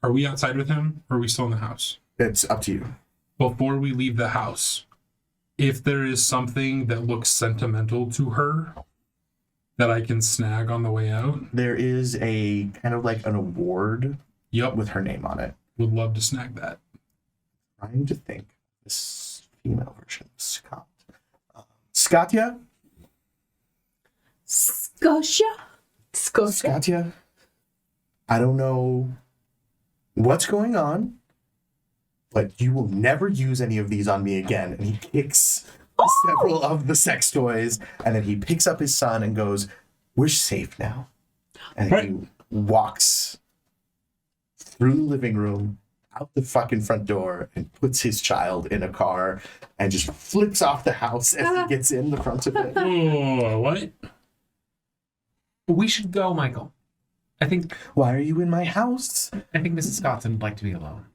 S6: Are we outside with him or are we still in the house?
S3: it's up to you.
S6: Before we leave the house, if there is something that looks sentimental to her that I can snag on the way out,
S3: There is a kind of like an award
S6: yep,
S3: with her name on it.
S6: would love to snag that.
S3: Trying to think. This female version of Scott. Scottia?
S5: Scotia?
S2: Scotia.
S3: Scottia? I don't know what's going on, but you will never use any of these on me again. And he kicks several of the sex toys, and then he picks up his son and goes, we're safe now. And
S6: Right.
S3: he walks through the living room, out the fucking front door, and puts his child in a car and just flips off the house as he gets in the front of it.
S6: Oh, what?
S1: We should go, Michael. I think
S3: Why are you in my house?
S1: Mrs. Scottson would like to be alone.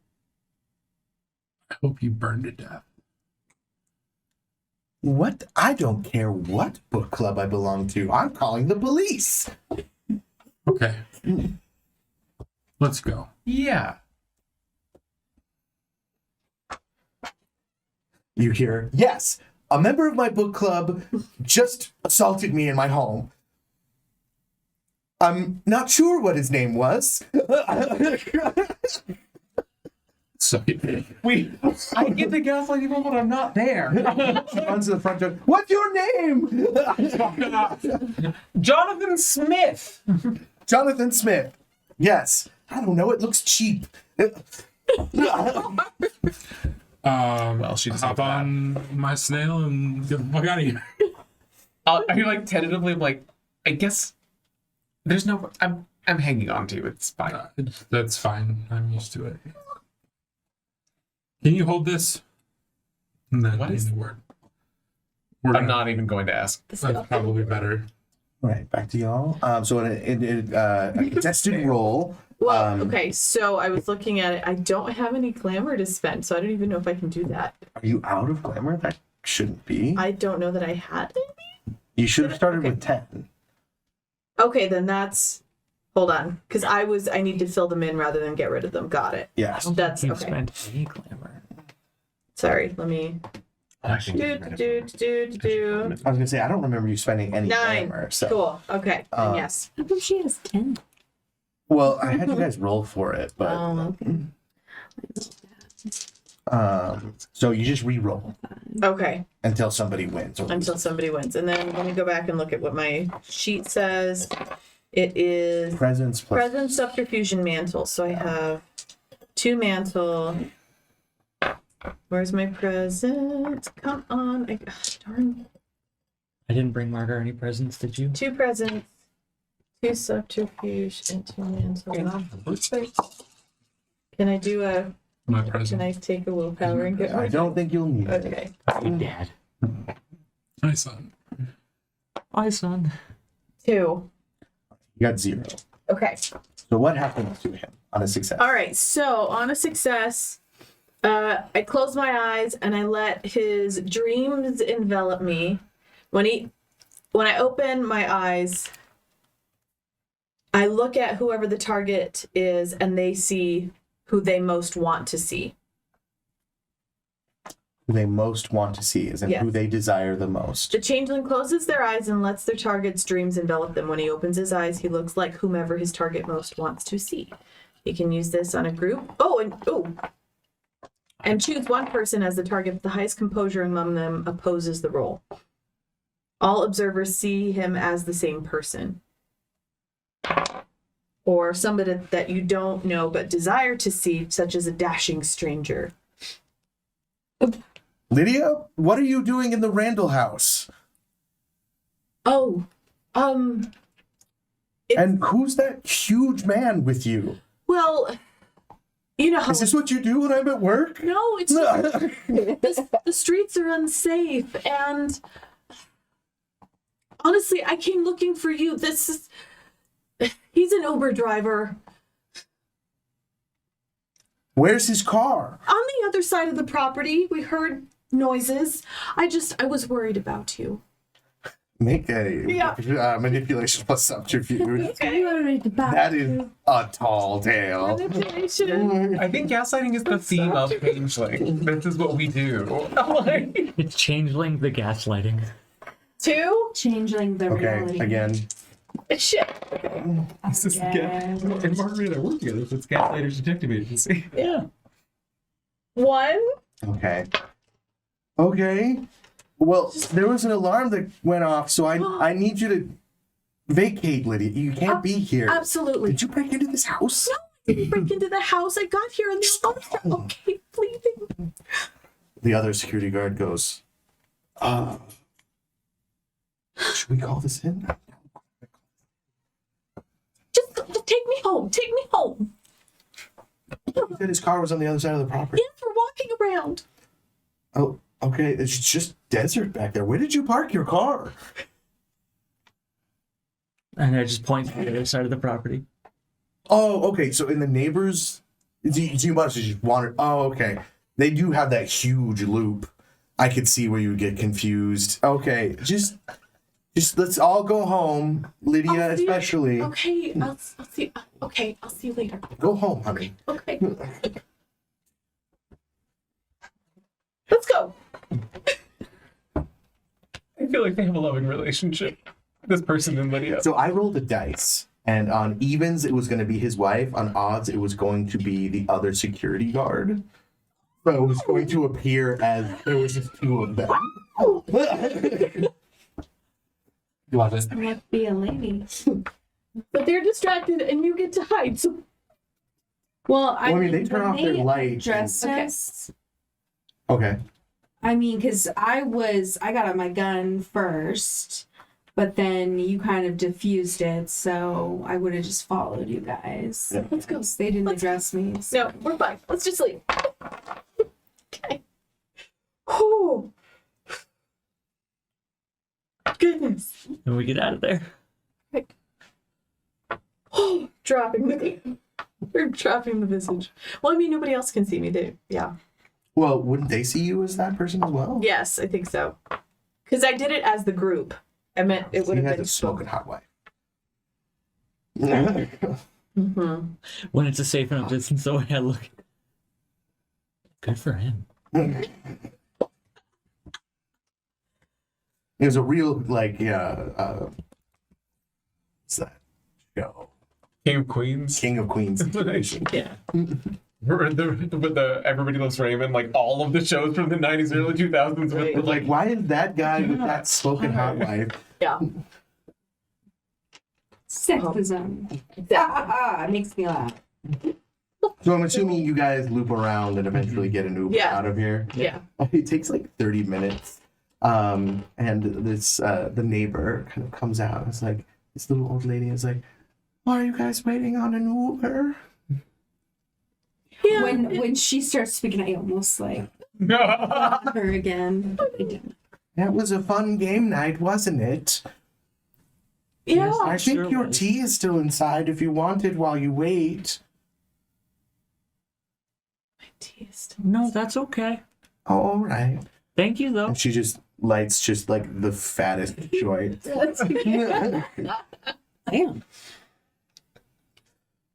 S6: I hope you burn to death.
S3: What? I don't care what book club I belong to. I'm calling the police.
S6: Okay. Let's go.
S1: Yeah.
S3: You hear, yes, a member of my book club just assaulted me in my home. I'm not sure what his name was.
S6: So,
S1: I get to gaslight people when I'm not there.
S3: She runs to the front door. What's your name?
S1: Jonathan Smith.
S3: Jonathan Smith. Yes. I don't know. It looks cheap.
S1: Well, she
S6: hop on my snail and get the fuck out of here.
S1: I like tentatively. I'm like, I guess there's no. I'm hanging on to you. It's fine.
S6: That's fine. I'm used to it. Can you hold this? And then
S1: What
S6: give
S1: is-
S6: me the word.
S1: I'm not even going to ask.
S6: That's probably better.
S3: All right, back to y'all. So in a contested roll.
S2: Well, okay, so I was looking at it. I don't have any glamour to spend, so I don't even know if I can do that.
S3: Are you out of glamour? That shouldn't be.
S2: I don't know that I had it.
S3: You should have started with 10.
S2: Okay, then that's. Hold on, because I need to fill them in rather than get rid of them. Got it.
S3: Yes.
S2: That's
S4: You've
S2: okay.
S4: spent any glamour.
S2: Sorry, let me.
S3: I was gonna say I don't remember you spending any
S2: 9.
S3: glamour. So,
S2: Cool. Okay. Then
S3: Uh,
S2: yes.
S5: How come she has 10?
S3: well, I had you guys roll for it, but
S5: Okay.
S3: so you just re-roll
S2: Okay.
S3: until somebody wins. Or
S2: Until somebody wins, and then let me go back and look at what my sheet says. It is
S3: presence plus.
S2: present subterfusion mantle. So I have 2 mantle. Where's my present? Come on. Darn.
S4: I didn't bring Margar any presents, did you?
S2: 2 presents, 2 subterfuge, and 2 mantle. Can I do a?
S6: My
S2: Can
S6: present.
S2: I take a willpower and get?
S3: I don't think you'll need it.
S2: Okay.
S4: Hey, Dad.
S6: My son.
S4: Hi, son.
S2: 2.
S3: You got 0.
S2: Okay.
S3: So what happens to him on a success?
S2: All right. So on a success, I close my eyes and I let his dreams envelop me. When I open my eyes, I look at whoever the target is, and they see who they most want to see.
S3: Who they most want to see is and
S2: Yes.
S3: who they desire the most.
S2: The changeling closes their eyes and lets their target's dreams envelop them. When he opens his eyes, he looks like whomever his target most wants to see. He can use this on a group. And choose one person as the target. The highest composure among them opposes the roll. All observers see him as the same person. Or somebody that you don't know but desire to see, such as a dashing stranger.
S3: Lydia, what are you doing in the Randall house?
S2: Oh,
S3: And who's that huge man with you?
S2: well, you know how...
S3: Is this what you do when I'm at work?
S2: No, it's just... the streets are unsafe, and honestly, I came looking for you. He's an Uber driver
S3: Where's his car?
S2: on the other side of the property. We heard noises. I was worried about you.
S3: Make a
S2: Yeah.
S3: manipulation plus subterfuge.
S2: Okay.
S3: That is a tall tale.
S2: Manipulation.
S1: I think gaslighting is the theme of Changeling. This is what we do.
S4: It's Changeling the gaslighting.
S2: 2?
S5: Changeling the
S3: Okay,
S5: reality.
S3: again.
S2: Shit.
S1: This is and Margaret and I work together, so it's Gaslighter's Detective Agency.
S4: Yeah.
S2: 1?
S3: Okay. Okay. Well, there was an alarm that went off, so I need you to vacate, Lydia. You can't be here.
S2: Absolutely.
S3: Did you break into this house?
S2: No, I didn't break into the house. I got here and the alarms are okay, pleading.
S3: The other security guard goes, should we call this in?
S2: Just take me home. Take me home.
S3: He said his car was on the other side of the property.
S2: Yes, we're walking around.
S3: Oh, okay. It's just desert back there. Where did you park your car?
S4: And I just point to the other side of the property.
S3: Oh, okay. So in the neighbors, you must have just wandered. Oh, okay. They do have that huge loop. I could see where you would get confused. Okay, just let's all go home, Lydia
S2: I'll see you-
S3: especially.
S2: Okay, I'll see. Okay, I'll see you later.
S3: Go home, honey.
S2: Okay. Let's go.
S1: I feel like they have a loving relationship. This person and Lydia.
S3: So I rolled the dice, and on evens it was going to be his wife. On odds it was going to be the other security guard. So it was going to appear as there was just 2 of them.
S6: Love it.
S5: I must be a lady.
S2: But they're distracted, and you get to hide. So
S5: Well,
S3: I mean, they turn
S5: when
S3: off their
S5: they
S3: light.
S5: Dressed
S2: Okay.
S5: us.
S3: Okay.
S5: I mean, because I got out my gun first, but then you kind of diffused it, so I would have just followed you guys.
S3: Yeah.
S2: let's go.
S5: They didn't
S2: Let's-
S5: address me. So.
S2: No, we're fine. Let's just leave. Okay. Oh. Goodness.
S4: And we get out of there.
S2: Oh, dropping the visage. Well, I mean, nobody else can see me, too. Yeah.
S3: Well, wouldn't they see you as that person as well?
S2: Yes, I think so. Because I did it as the group. I meant it
S3: So
S2: would
S3: you
S2: have
S3: had
S2: been
S3: the smoking hot wife.
S2: Mm-hmm.
S4: When it's a safe enough distance away, I look. Good for him.
S3: It was a real, like, what's that show?
S1: King of Queens.
S3: King of Queens situation.
S4: Yeah.
S1: With the Everybody Loves Raymond, like all of the shows from the 90s, early 2000s.
S2: Right.
S1: With,
S3: Like, why is that guy with that smoking hot wife?
S2: Yeah.
S5: Sexism. It makes me laugh.
S3: So I'm assuming you guys loop around and eventually get an Uber
S2: Yeah.
S3: out of here.
S2: Yeah.
S3: It takes like 30 minutes. And this the neighbor kind of comes out. It's like this little old lady is like, "Why are you guys waiting on an Uber?"
S2: Yeah.
S5: When she starts speaking, I almost like her again. I didn't.
S3: That was a fun game night, wasn't it?
S2: Yeah.
S3: I think
S4: sure
S3: your
S4: was.
S3: tea is still inside if you want it while you wait.
S2: Taste.
S4: No, that's okay.
S3: Oh, all right.
S4: Thank you, though.
S3: And she just lights just like the fattest joint.
S5: Damn.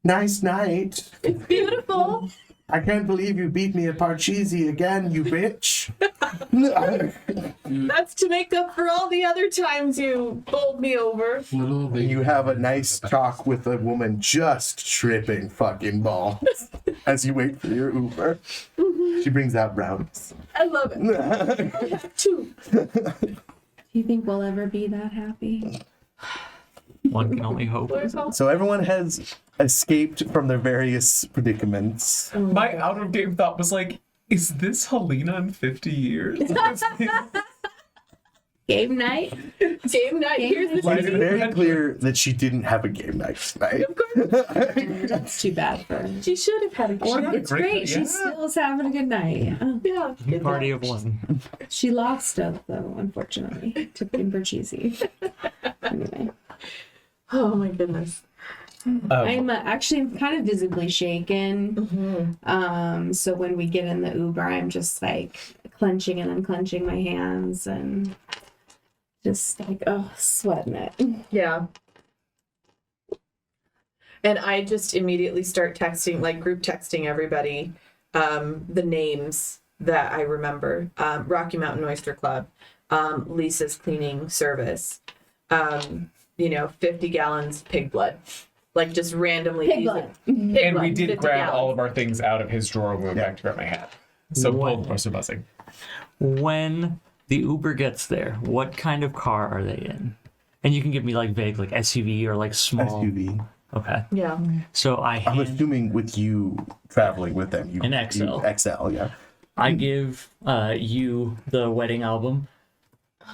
S3: Nice night.
S2: It's beautiful.
S3: I can't believe you beat me at Parcheesi again, you bitch.
S2: That's to make up for all the other times you bowled me over.
S6: Little baby.
S3: You have a nice talk with a woman just tripping fucking balls as you wait for your Uber. She brings out brownies.
S2: I love it. I have two.
S5: Do you think we'll ever be that happy?
S4: One can only hope.
S2: Where's all?
S3: So everyone has escaped from their various predicaments.
S1: My out of game thought was like, is this Helena in 50 years?
S5: Game night?
S2: Game night. Here's the
S3: It's very clear that she didn't have a game night tonight.
S2: Of course.
S5: That's too bad for her.
S2: She should have had a
S1: Or
S2: game.
S1: not.
S5: It's
S1: Great,
S5: great. She
S1: yeah.
S5: still is having a good night.
S2: Yeah. good
S4: Party
S2: luck.
S4: of one.
S5: She lost it though, unfortunately, to Kimber-Cheesy. Anyway,
S2: Oh my goodness.
S5: I'm actually kind of visibly shaken.
S2: Mm-hmm.
S5: So when we get in the Uber, I'm just like clenching and unclenching my hands and just like, oh, sweating it.
S2: Yeah. And I just immediately start texting, like group texting everybody, the names that I remember. Rocky Mountain Oyster Club, Lisa's Cleaning Service, 50 gallons pig blood. Like just randomly.
S5: Pig
S2: use
S5: blood.
S2: it. Pig
S1: And
S2: blood,
S1: we did
S2: 50
S1: grab
S2: gallons.
S1: all of our things out of his drawer and we went back to grab my hat. So
S4: Wow.
S1: both of us are buzzing.
S4: When the Uber gets there, what kind of car are they in? And you can give me like vague, like SUV or like small.
S3: SUV.
S4: Okay.
S2: Yeah.
S4: So I
S3: I'm
S4: hand,
S3: assuming with you traveling with them, you
S4: An XL.
S3: you- XL, yeah.
S4: I give you the wedding album.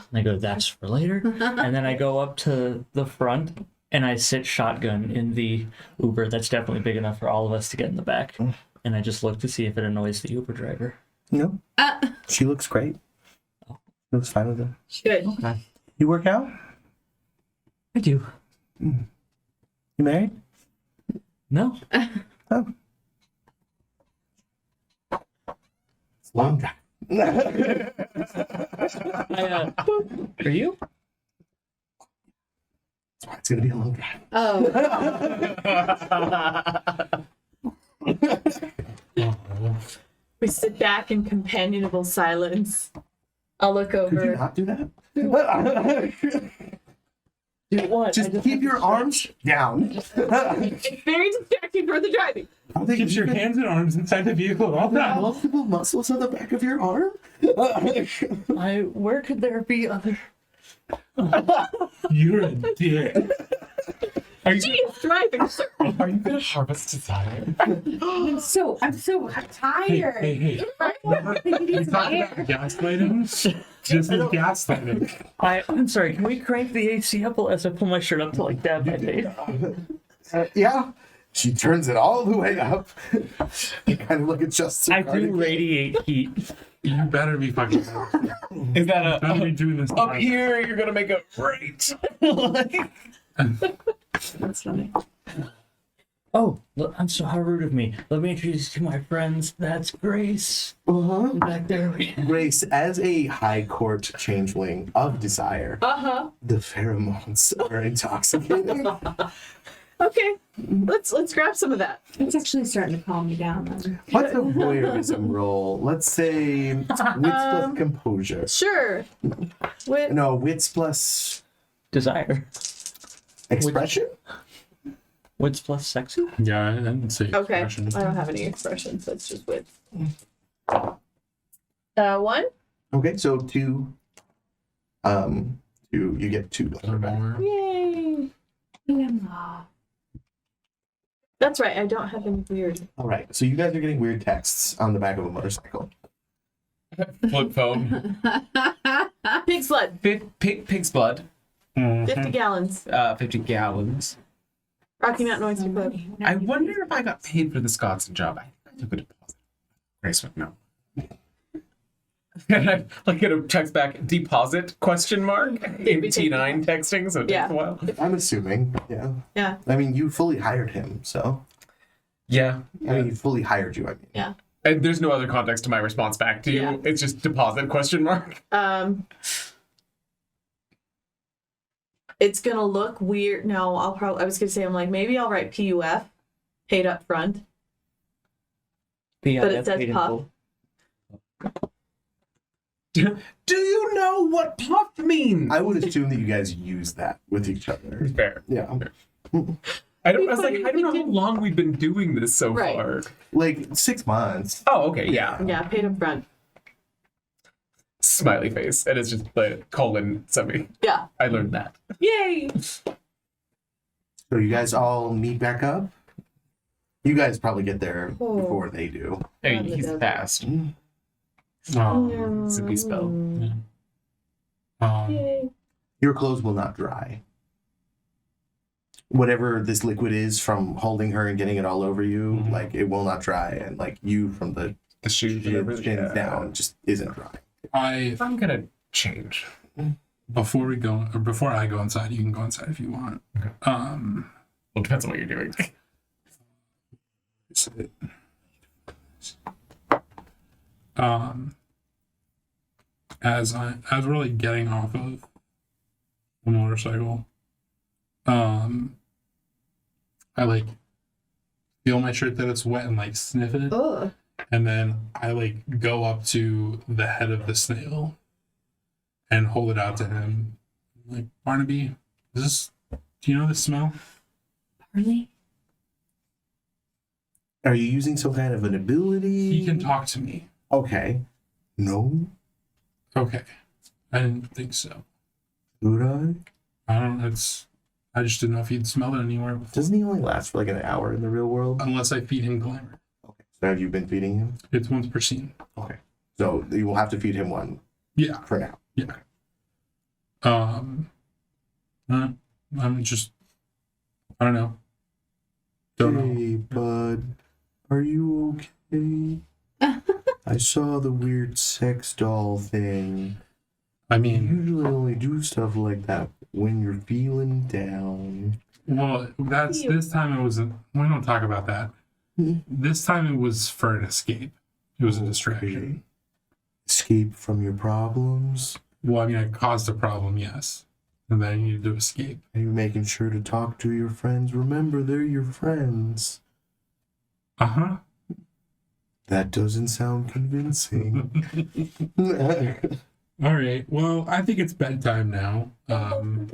S4: And I go, that's for later. And then I go up to the front and I sit shotgun in the Uber. That's definitely big enough for all of us to get in the back. And I just look to see if it annoys the Uber driver.
S3: No, she looks great. Looks fine with it.
S2: Good.
S4: Okay.
S3: You work out?
S4: I do.
S3: You married?
S4: No.
S3: Oh. It's a long drive.
S4: Are you?
S3: That's why it's gonna be a long drive.
S5: Oh,
S2: We sit back in companionable silence. I'll look
S3: Could you
S2: over.
S3: not do that?
S4: Do what?
S3: Just keep your arms down.
S2: It's very distracting for the driving.
S3: I think
S6: Keeps your hands and arms inside the vehicle at all times.
S3: multiple muscles on the back of your arm.
S4: Where could there be other?
S6: You're a dick.
S1: Are you,
S2: Jeez, driving, sir.
S1: are you gonna harvest desire?
S5: I'm so tired.
S6: Hey. Remember, we talked about gaslighting? This is gaslighting.
S4: I'm sorry. Can we crank the AC up as I pull my shirt up to like dab my face?
S3: Yeah. She turns it all the way up. You kind of look at just.
S4: I do radiate heat.
S6: You better be fucking
S1: Is that
S6: better be doing this.
S1: up here? You're gonna make a great.
S5: That's funny.
S4: Oh, I'm so how rude of me. Let me introduce you to my friends. That's Grace.
S3: Uh-huh.
S4: Back there.
S3: Grace, as a high court changeling of desire,
S2: Uh-huh.
S3: the pheromones are intoxicating.
S2: Okay. Let's grab some of that.
S5: It's actually starting to calm me down. Then.
S3: What's a voyeurism roll? Let's say wits plus composure.
S2: Sure. With
S3: No, wits plus
S4: Desire.
S3: expression?
S4: Wits plus sexy?
S6: Yeah, I didn't say
S2: okay.
S6: expression.
S2: I don't have any expressions. That's just with. 1.
S3: Okay, so two. You get 2.
S6: Or more.
S2: Yay. That's right. I don't have any weird.
S3: All right, so you guys are getting weird texts on the back of a motorcycle.
S1: Flip phone.
S2: Pig's blood.
S1: Pig's blood.
S2: 50 gallons.
S1: 50 gallons.
S2: Rocky Mountain Oyster Club.
S1: I wonder if I got paid for the Wisconsin job. I think I took a deposit. Grace went no. And I get a text back, deposit, question mark, in T9 texting, so it takes a while.
S3: I'm assuming, yeah.
S2: Yeah.
S3: I mean, you fully hired him, so.
S1: Yeah.
S3: I mean, he fully hired you, I mean.
S2: Yeah.
S1: And there's no other context to my response back to you.
S2: Yeah.
S1: It's just deposit, question mark.
S2: It's gonna look weird. No, I was gonna say, I'm like, maybe I'll write PUF, paid up front. But it says puff.
S1: Do you know what puff means?
S3: I would assume that you guys use that with each other.
S1: Fair.
S3: Yeah.
S1: I was like, I don't know how long we've been doing this so
S2: Right.
S1: far.
S3: Like 6 months.
S1: Oh, okay, yeah.
S2: Yeah, paid up front.
S1: Smiley face. And it's just the colon semi.
S2: Yeah.
S1: I learned that.
S2: Yay!
S3: So you guys all meet back up? You guys probably get there before they do.
S1: Hey, he's fast.
S6: Oh,
S1: It's a new spell.
S2: Yay.
S3: Your clothes will not dry. Whatever this liquid is from holding her and getting it all over you, like it will not dry, and like you from the
S1: shoes and everything.
S3: shins down just isn't dry.
S1: I'm gonna change.
S6: Before I go inside, you can go inside if you want.
S1: Okay. Well, it depends on what you're doing.
S6: As we're like getting off of the motorcycle, I like feel my shirt that it's wet and like sniff it,
S2: Ugh.
S6: and then I like go up to the head of the snail and hold it out to him. Like, Barnaby, do you know this smell?
S5: Barley?
S3: Are you using some kind of an ability?
S6: He can talk to me.
S3: Okay. No?
S6: Okay. I didn't think so.
S3: Would I?
S6: I don't know. I just didn't know if he'd smelled it anywhere before.
S3: Doesn't he only last for like an hour in the real world?
S6: Unless I feed him glamour.
S3: Okay. So have you been feeding him?
S6: It's once per scene.
S3: Okay. So you will have to feed him one
S6: Yeah.
S3: for now.
S6: Yeah. I'm just, I don't know. Don't know.
S3: Hey, bud. Are you okay? I saw the weird sex doll thing.
S6: I
S3: You
S6: mean,
S3: usually only do stuff like that when you're feeling down.
S6: well, this time it wasn't, we don't talk about that. This time it was for an escape. It was a distraction.
S3: Escape from your problems.
S6: Well, I mean, I caused a problem, yes. And then I needed to escape.
S3: Are you making sure to talk to your friends? Remember, they're your friends.
S6: Uh-huh.
S3: That doesn't sound convincing.
S6: All right. Well, I think it's bedtime now.
S1: What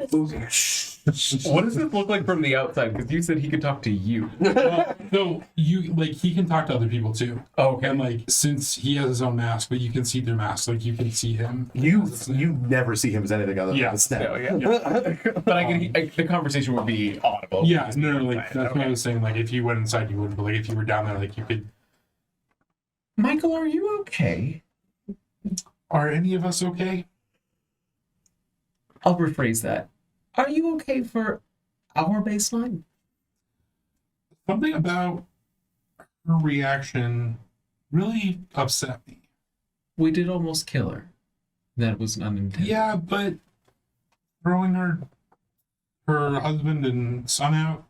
S1: does this look like from the outside? Because you said he could talk to you.
S6: So you like he can talk to other people too.
S1: Oh, okay.
S6: And like since he has his own mask, but you can see through mask, like you can see him.
S3: You never see him as anything other than a snap.
S1: So, yeah. But the conversation would be audible.
S6: Yeah, no, like that's what I was saying. Like if you went inside, you wouldn't. But like if you were down there, like you could.
S1: Michael, are you okay?
S6: Are any of us okay?
S1: I'll rephrase that. Are you okay for our baseline?
S6: Something about her reaction really upset me.
S1: We did almost kill her. That was unintended.
S6: Yeah, but throwing her husband and son out.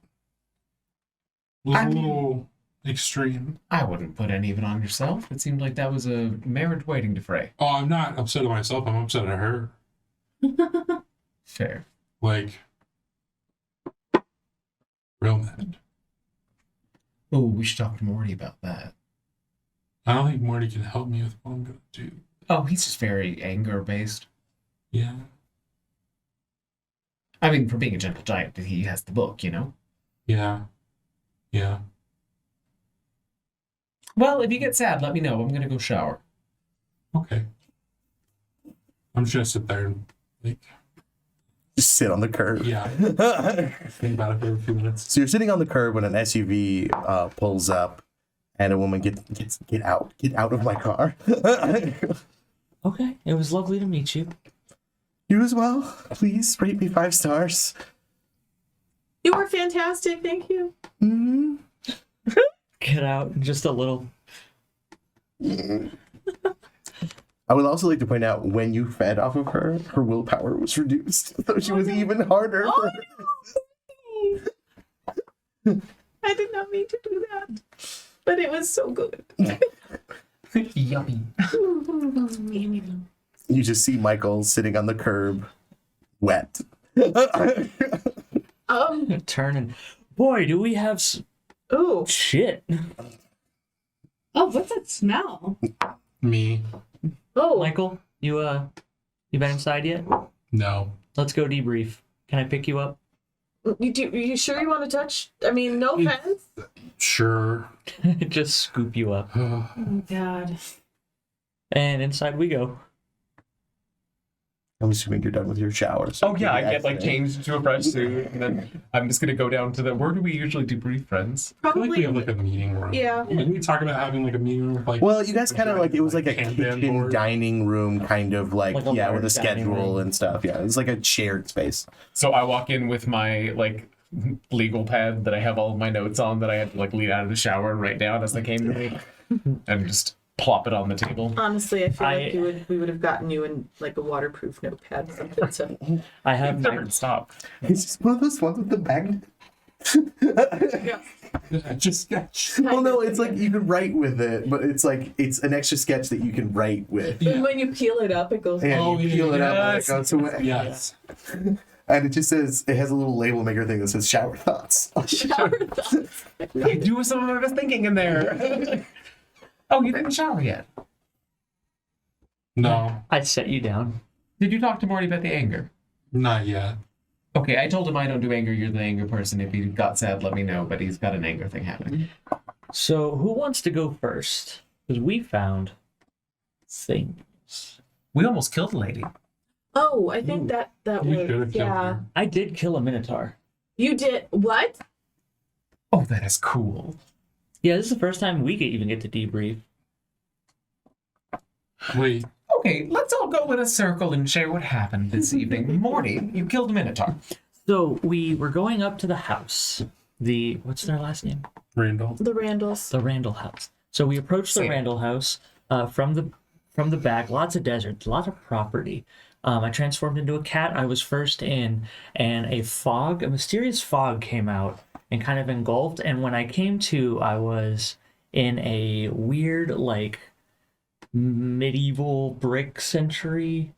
S6: was a little extreme.
S1: I wouldn't put any of it on yourself. It seemed like that was a marriage waiting to fray.
S6: Oh, I'm not upset at myself. I'm upset at her.
S1: Fair.
S6: Like, real mad.
S1: Oh, we should talk to Morty about that.
S6: I don't think Morty can help me with what I'm gonna do.
S1: Oh, he's just very anger based.
S6: Yeah.
S1: I mean, for being a gentle giant, he has the book, you know?
S6: Yeah. Yeah.
S1: Well, if you get sad, let me know. I'm gonna go shower.
S6: Okay. I'm just gonna sit there and like,
S3: Just sit on the curb.
S6: yeah, think about it for a few minutes.
S3: So you're sitting on the curb when an SUV pulls up, and a woman get out of my car.
S4: Okay, it was lovely to meet you.
S3: You as well. Please rate me 5 stars.
S2: You were fantastic. Thank you.
S3: Mm-hmm.
S4: Get out, just a little.
S3: I would also like to point out when you fed off of her, her willpower was reduced, so she was even harder.
S2: Oh, no. I did not mean to do that, but it was so good.
S1: Yummy.
S3: You just see Michael sitting on the curb, wet.
S4: Turning. Boy, do we have
S2: Oh,
S4: shit.
S5: Oh, what's that smell?
S6: Me?
S2: oh,
S4: Michael, you been inside yet?
S6: No.
S4: Let's go debrief. Can I pick you up?
S2: you sure you want to touch? I mean, no offense.
S6: Sure.
S4: Just scoop you up.
S2: Oh God.
S4: And inside we go.
S3: I'm assuming you're done with your shower. So
S1: Oh, yeah, I get, like,
S3: accident.
S1: changed into a fresh suit, and then I'm just gonna go down to the... Where do we usually debrief, friends?
S6: I feel like we
S2: Probably.
S6: have like a meeting room.
S2: Yeah.
S6: Didn't we talk about having like a meeting room with like?
S3: Well, you guys kind of like, it was like a
S6: Kanban
S3: kitchen
S6: board?
S3: dining room kind of like,
S4: Like a
S3: yeah, with a
S4: large dining
S3: schedule
S4: room.
S3: and stuff. Yeah, it's like a shared space.
S1: So I walk in with my, like, legal pad that I have all of my notes on that I had to, like, lean out of the shower and write down as they came to me, and just plop it on the table.
S2: Honestly, I feel like
S4: I-
S2: we would have gotten you in like a waterproof notepad or something. So
S4: I have my
S1: Never stop.
S3: It's just one of those ones with the magnet.
S2: yeah.
S6: Just
S3: Well, no, it's like you can write with it, but it's like it's an extra sketch that you can write with.
S2: And when you peel it up, it goes.
S3: And
S6: Oh,
S3: you peel it up and it
S1: yes.
S3: goes away.
S6: yes.
S3: And it just says, it has a little label maker thing that says shower thoughts.
S2: Shower thoughts.
S1: I do some of the thinking in there. Oh, you didn't shower yet?
S6: No,
S4: I set you down.
S1: Did you talk to Morty about the anger?
S6: not yet.
S1: Okay, I told him I don't do anger. You're the anger person. If he got sad, let me know. But he's got an anger thing happening.
S4: So who wants to go first? Because we found things.
S1: We almost killed a lady.
S2: Oh, I think that
S6: You should have
S2: was
S6: killed
S2: yeah.
S6: her.
S4: I did kill a Minotaur.
S2: You did what?
S1: Oh, that is cool.
S4: Yeah, this is the first time we even get to debrief.
S6: Wait,
S1: Okay, let's all go in a circle and share what happened this evening. Morty, you killed a Minotaur.
S4: So we were going up to the house. What's their last name?
S6: Randall.
S2: The Randalls.
S4: The Randall house. So we approached the
S1: Same.
S4: Randall house from the back. Lots of desert, lots of property. I transformed into a cat. I was first in, and a mysterious fog came out and kind of engulfed. And when I came to, I was in a weird, like, medieval brick century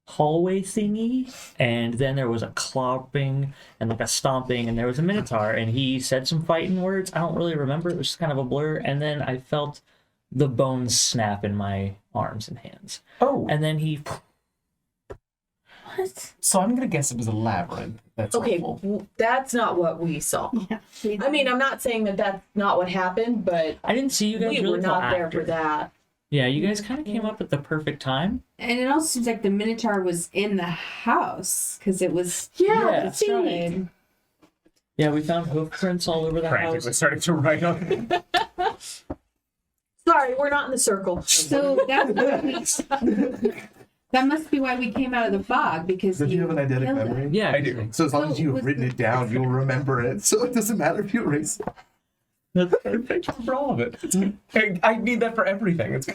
S4: hallway thingy, and then there was a clopping and like a stomping, and there was a Minotaur, and he said some fighting words. I don't really remember. It was just kind of a blur. And then I felt the bones snap in my arms and hands,
S1: Oh,
S4: and then he.
S5: What?
S1: so I'm gonna guess it was a labyrinth. That's
S2: Okay,
S1: helpful.
S2: that's not what we saw.
S5: Yeah.
S2: I mean, I'm not saying that that's not what happened, but
S4: I didn't see you guys
S2: we
S4: really
S2: were
S4: till
S2: not there
S4: after.
S2: for that.
S4: Yeah, you guys kind of came up at the perfect time.
S5: And it also seems like the Minotaur was in the house because it was
S4: Yeah,
S2: that's right.
S5: outside.
S4: Yeah, we found hoof prints all over the
S1: Frantically
S4: house.
S1: starting to write on it.
S2: Sorry, we're not in the circle.
S5: So that must be why we came out of the fog because
S3: Don't you have an eidetic
S5: killed it.
S3: memory?
S4: Yeah,
S1: I do.
S3: So as long as
S5: So
S3: you've
S5: was
S3: written
S5: the-
S3: it down, you'll remember it. So it doesn't matter if you erase it.
S1: Thank you for all of it. I need that for everything. It's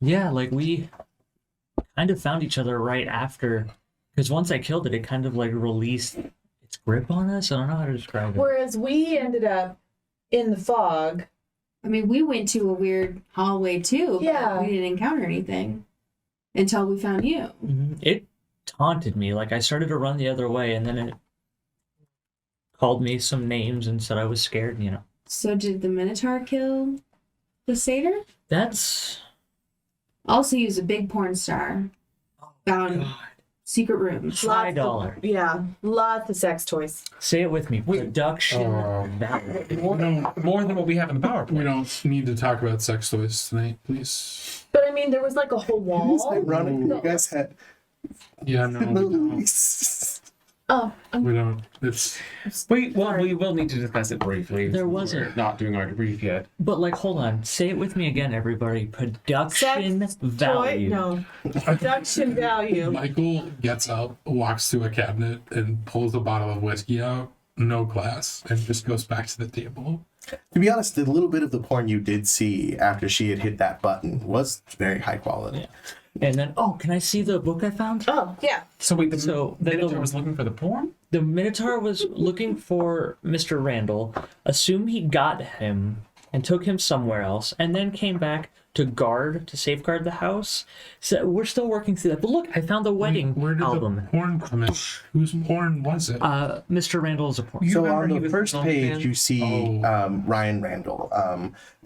S4: Yeah, like we kind of found each other right after, because once I killed it, it kind of like released its grip on us. I don't know how to describe it.
S2: Whereas we ended up in the fog.
S5: I mean, we went to a weird hallway too. But
S2: Yeah.
S5: we didn't encounter anything until we found you.
S4: It taunted me. Like I started to run the other way, and then it called me some names and said I was scared. You know,
S5: So did the Minotaur kill the satyr?
S4: that's
S5: Also, he was a big porn star. Found
S4: God.
S5: secret rooms.
S4: $5.
S2: Yeah, lots of sex toys.
S4: Say it with me. Production
S6: Oh.
S4: value.
S1: More than what we have in the
S6: We
S1: PowerPoint.
S6: don't need to talk about sex toys tonight, please.
S2: But I mean, there was like a whole
S3: It's
S2: wall.
S3: ironic that you guys had
S6: Yeah, no, we don't.
S2: Oh,
S6: We don't. It's
S1: We will need to discuss it briefly.
S4: There
S1: We're
S4: wasn't.
S1: not doing our debrief yet.
S4: But like, hold on. Say it with me again, everybody. Production
S2: sex
S4: value.
S2: toy? No. Production value.
S6: Michael gets up, walks to a cabinet, and pulls a bottle of whiskey out, no glass, and just goes back to the table.
S3: To be honest, the little bit of the porn you did see after she had hit that button was very high quality.
S4: Yeah. And then, oh, can I see the book I found?
S2: Oh, yeah.
S1: So wait, the
S4: So,
S1: Minotaur was looking for the porn?
S4: The Minotaur was looking for Mr. Randall, assumed he got him, and took him somewhere else, and then came back to safeguard the house. So we're still working through that. But look, I found the wedding
S6: Where did
S4: album.
S6: the porn come in? Whose porn was it?
S4: Mr. Randall is a porn.
S1: You
S3: So
S1: remember
S3: on
S1: he
S3: the
S1: was
S3: first
S1: an
S3: page,
S1: old man?
S3: you see Ryan Randall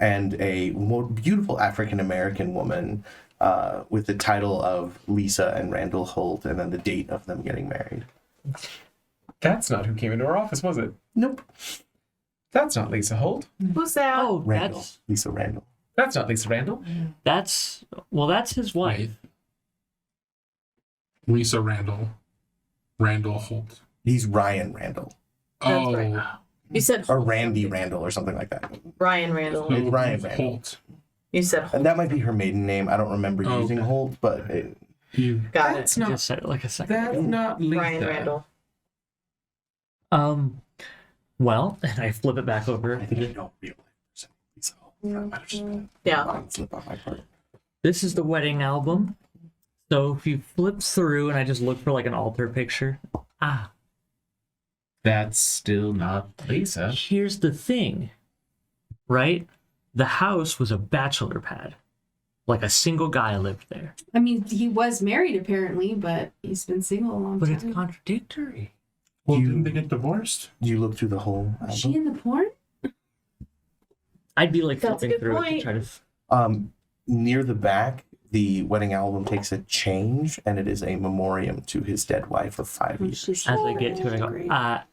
S3: and a more beautiful African American woman with the title of Lisa and Randall Holt, and then the date of them getting married.
S1: That's not who came into our office, was it?
S3: Nope.
S1: That's not Lisa Holt.
S2: Who's that?
S4: Oh,
S3: Randall. Lisa Randall.
S1: That's not Lisa Randall.
S4: that's his wife.
S6: Lisa Randall. Randall Holt.
S3: He's Ryan Randall.
S6: Oh,
S2: right. You said
S3: Or Randy Randall or something like that.
S2: Ryan Randall.
S3: It's Ryan
S6: who's
S3: Randall.
S6: Holt.
S2: You said
S3: And
S2: Holt.
S3: that might be her maiden name. I don't remember
S6: Oh,
S3: using
S6: okay.
S3: Holt, but it,
S6: You
S2: Got it.
S1: That's
S4: I
S1: not.
S4: just said it like a second
S1: That's
S4: ago.
S1: not Lisa.
S2: Ryan Randall.
S4: Well, and I flip it back over.
S3: I think I know real person. Lisa Holt. That might have just been a
S2: Yeah.
S3: mind slip on my part.
S4: This is the wedding album. So if you flip through and I just look for like an altar picture,
S1: That's still not Lisa.
S4: here's the thing, right? The house was a bachelor pad. Like a single guy lived there.
S5: I mean, he was married apparently, but he's been single a long
S4: But
S5: time.
S4: it's contradictory.
S6: Well,
S3: You-
S6: didn't they get divorced?
S3: Do you look through the whole
S5: Was she
S3: album?
S5: in the porn?
S4: I'd be like
S2: That's a
S4: flipping
S2: good
S4: through it to
S2: point.
S4: try to.
S3: Near the back, the wedding album takes a change, and it is a memoriam to his dead wife of 5 years.
S5: She's
S4: As I get to it, I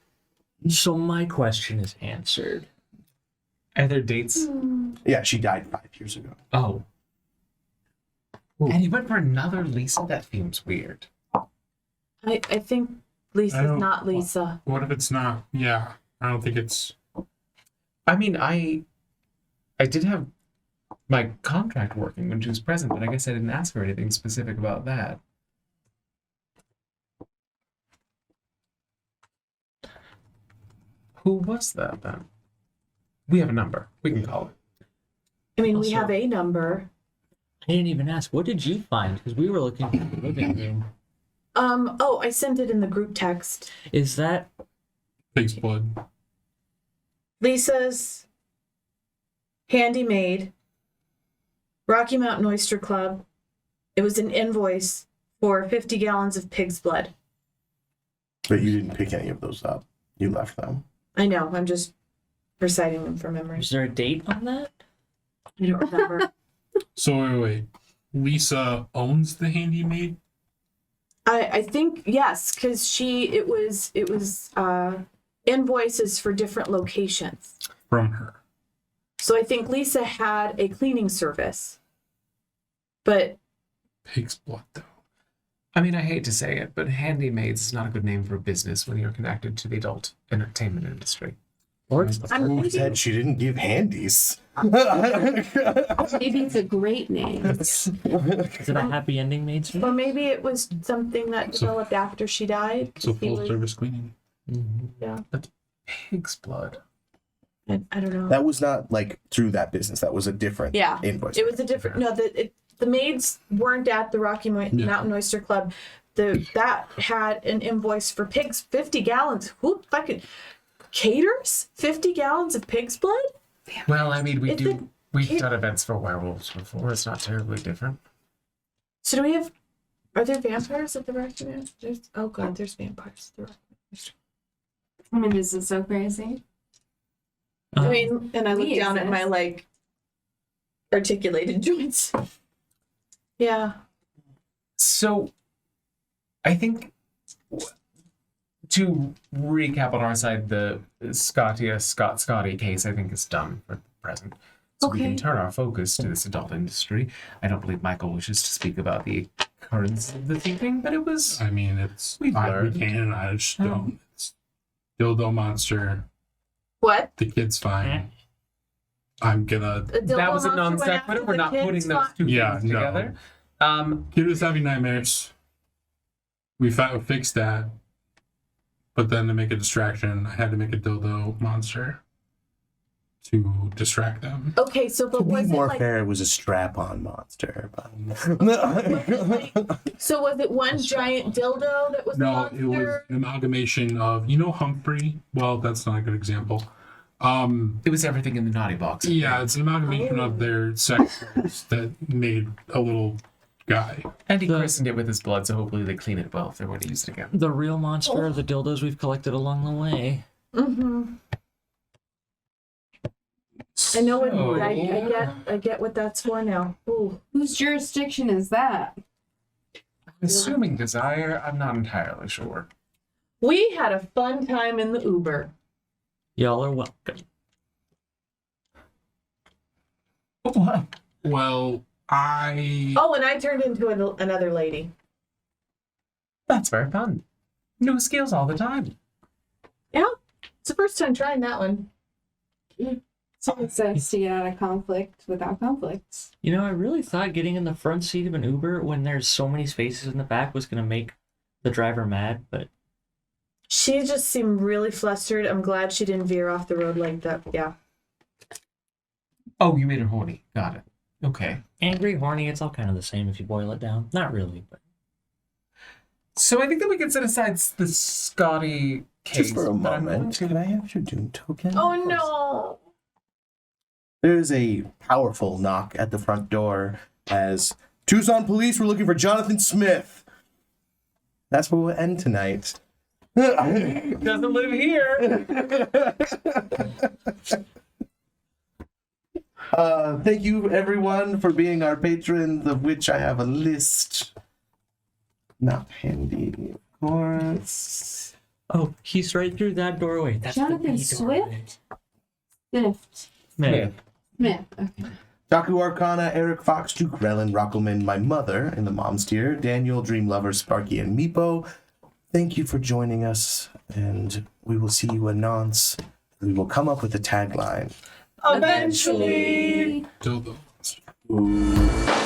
S4: go, so my question is answered.
S1: Are there dates?
S3: Yeah, she died 5 years ago.
S1: Oh. And he went for another Lisa? That seems weird.
S2: I think Lisa's
S6: I don't-
S2: not Lisa.
S6: What if it's not? Yeah, I don't think it's.
S1: I mean, I did have my contract working when she was present, but I guess I didn't ask her anything specific about that. Who was that then? We have a number. We can call it.
S2: I mean, we
S4: Also-
S2: have a number.
S4: I didn't even ask, what did you find? Because we were looking for the living room.
S2: Oh, I sent it in the group text.
S4: Is that
S6: Pig's blood.
S2: Lisa's handy maid, Rocky Mountain Oyster Club. It was an invoice for 50 gallons of pig's blood.
S3: But you didn't pick any of those up. You left them.
S2: I know, I'm just reciting them from memory.
S4: is there a date on that?
S2: I don't remember.
S6: So wait. Lisa owns the handy maid?
S2: I think yes, because it was invoices for different locations.
S6: From her.
S2: So I think Lisa had a cleaning service. But
S6: Pig's blood, though.
S1: I mean, I hate to say it, but handy maids is not a good name for a business when you're connected to the adult entertainment industry.
S4: Or it's
S2: I'm
S3: Who
S2: thinking
S3: said she didn't give handies?
S5: Maybe it's a great name.
S4: is it a happy ending, maids?
S2: or maybe it was something that developed after she died.
S6: So
S2: 'cause he
S6: full
S2: was-
S6: service cleaning.
S2: yeah.
S1: Pig's blood.
S2: I don't know.
S3: That was not like through that business. That was a different
S2: Yeah,
S3: invoice.
S2: it was a different. No, the maids weren't at the Rocky Mountain Oyster Club. That had an invoice for pigs, 50 gallons. Who fucking caters 50 gallons of pig's blood?
S1: Well, I mean,
S2: It's
S1: we've done events for werewolves before. It's not terribly different.
S2: So do we have? Are there vampires at the restaurant? Oh god, there's vampires at the restaurant.
S5: I mean, this is so crazy.
S2: I mean, and I look
S5: we
S2: down at my
S5: exist.
S2: like articulated joints. Yeah.
S1: So, I think to recap on our side, the Scotty case, I think, is done for the present. So we can
S2: Okay.
S1: turn our focus to this adult industry. I don't believe Michael wishes to speak about the occurrence of the evening, but it was.
S6: I mean, it's
S1: We've
S6: we
S1: learned.
S6: can. I just don't. It's dildo monster.
S2: What?
S6: The kid's fine. I'm gonna.
S2: The dildo
S1: That was a
S2: monster
S1: non
S2: went
S1: sequitur.
S2: after
S1: We're
S2: the
S1: not
S2: kids
S1: putting those
S2: fought-
S1: two
S6: Yeah,
S1: things
S6: no.
S1: together.
S6: Kid was having nightmares. We fixed that, but then to make a distraction, I had to make a dildo monster to distract them.
S2: Okay, so
S3: To
S2: but
S3: be
S2: was it
S3: more
S2: like?
S3: fair, it was a strap-on monster.
S2: So was it one giant dildo that was a
S6: No, it was
S2: monster?
S6: an amalgamation of Humphrey. Well, that's not a good example.
S1: It was everything in the naughty box.
S6: Yeah, it's an amalgamation of their sex toys that made a little guy.
S1: And he
S4: The-
S1: christened it with his blood, so hopefully they clean it well if they were to use it again.
S4: The real monster are the dildos we've collected along the way.
S2: Mm-hmm. I know what
S1: So-
S2: I get what that's for now. Ooh.
S5: Whose jurisdiction is that?
S1: Assuming desire, I'm not entirely sure.
S2: We had a fun time in the Uber.
S4: Y'all are welcome.
S6: Well, I
S2: Oh, and I turned into another lady.
S1: That's very fun. New skills all the time.
S2: Yeah, it's the first time trying that one.
S5: Success to get out of conflict without conflicts.
S4: You know, I really thought getting in the front seat of an Uber when there's so many spaces in the back was going to make the driver mad, but
S2: She just seemed really flustered. I'm glad she didn't veer off the road like that. Yeah.
S1: Oh, you made her horny. Got it. Okay.
S4: angry, horny, it's all kind of the same if you boil it down. Not really, but
S1: So I think that we can set aside the Scotty case.
S3: Just for a
S1: but I'm
S3: moment,
S1: going
S3: can I have your doom token?
S2: Oh no.
S3: There is a powerful knock at the front door as Tucson police were looking for Jonathan Smith. That's where we'll end tonight.
S1: Doesn't live here.
S3: Thank you, everyone, for being our patrons, of which I have a list. Not handy, of course.
S4: oh, he's right through that doorway. That's
S5: Jonathan
S4: the doorway.
S5: Swift?
S4: Smith.
S5: Smith. Okay.
S3: Daku Arcana, Eric Fox, Duke Relin, Rockelman, my mother in the mom's tier, Daniel, Dream Lover, Sparky, and Meepo. Thank you for joining us, and we will see you announce. We will come up with a tagline.
S1: Eventually.
S6: dildo.
S3: Ooh.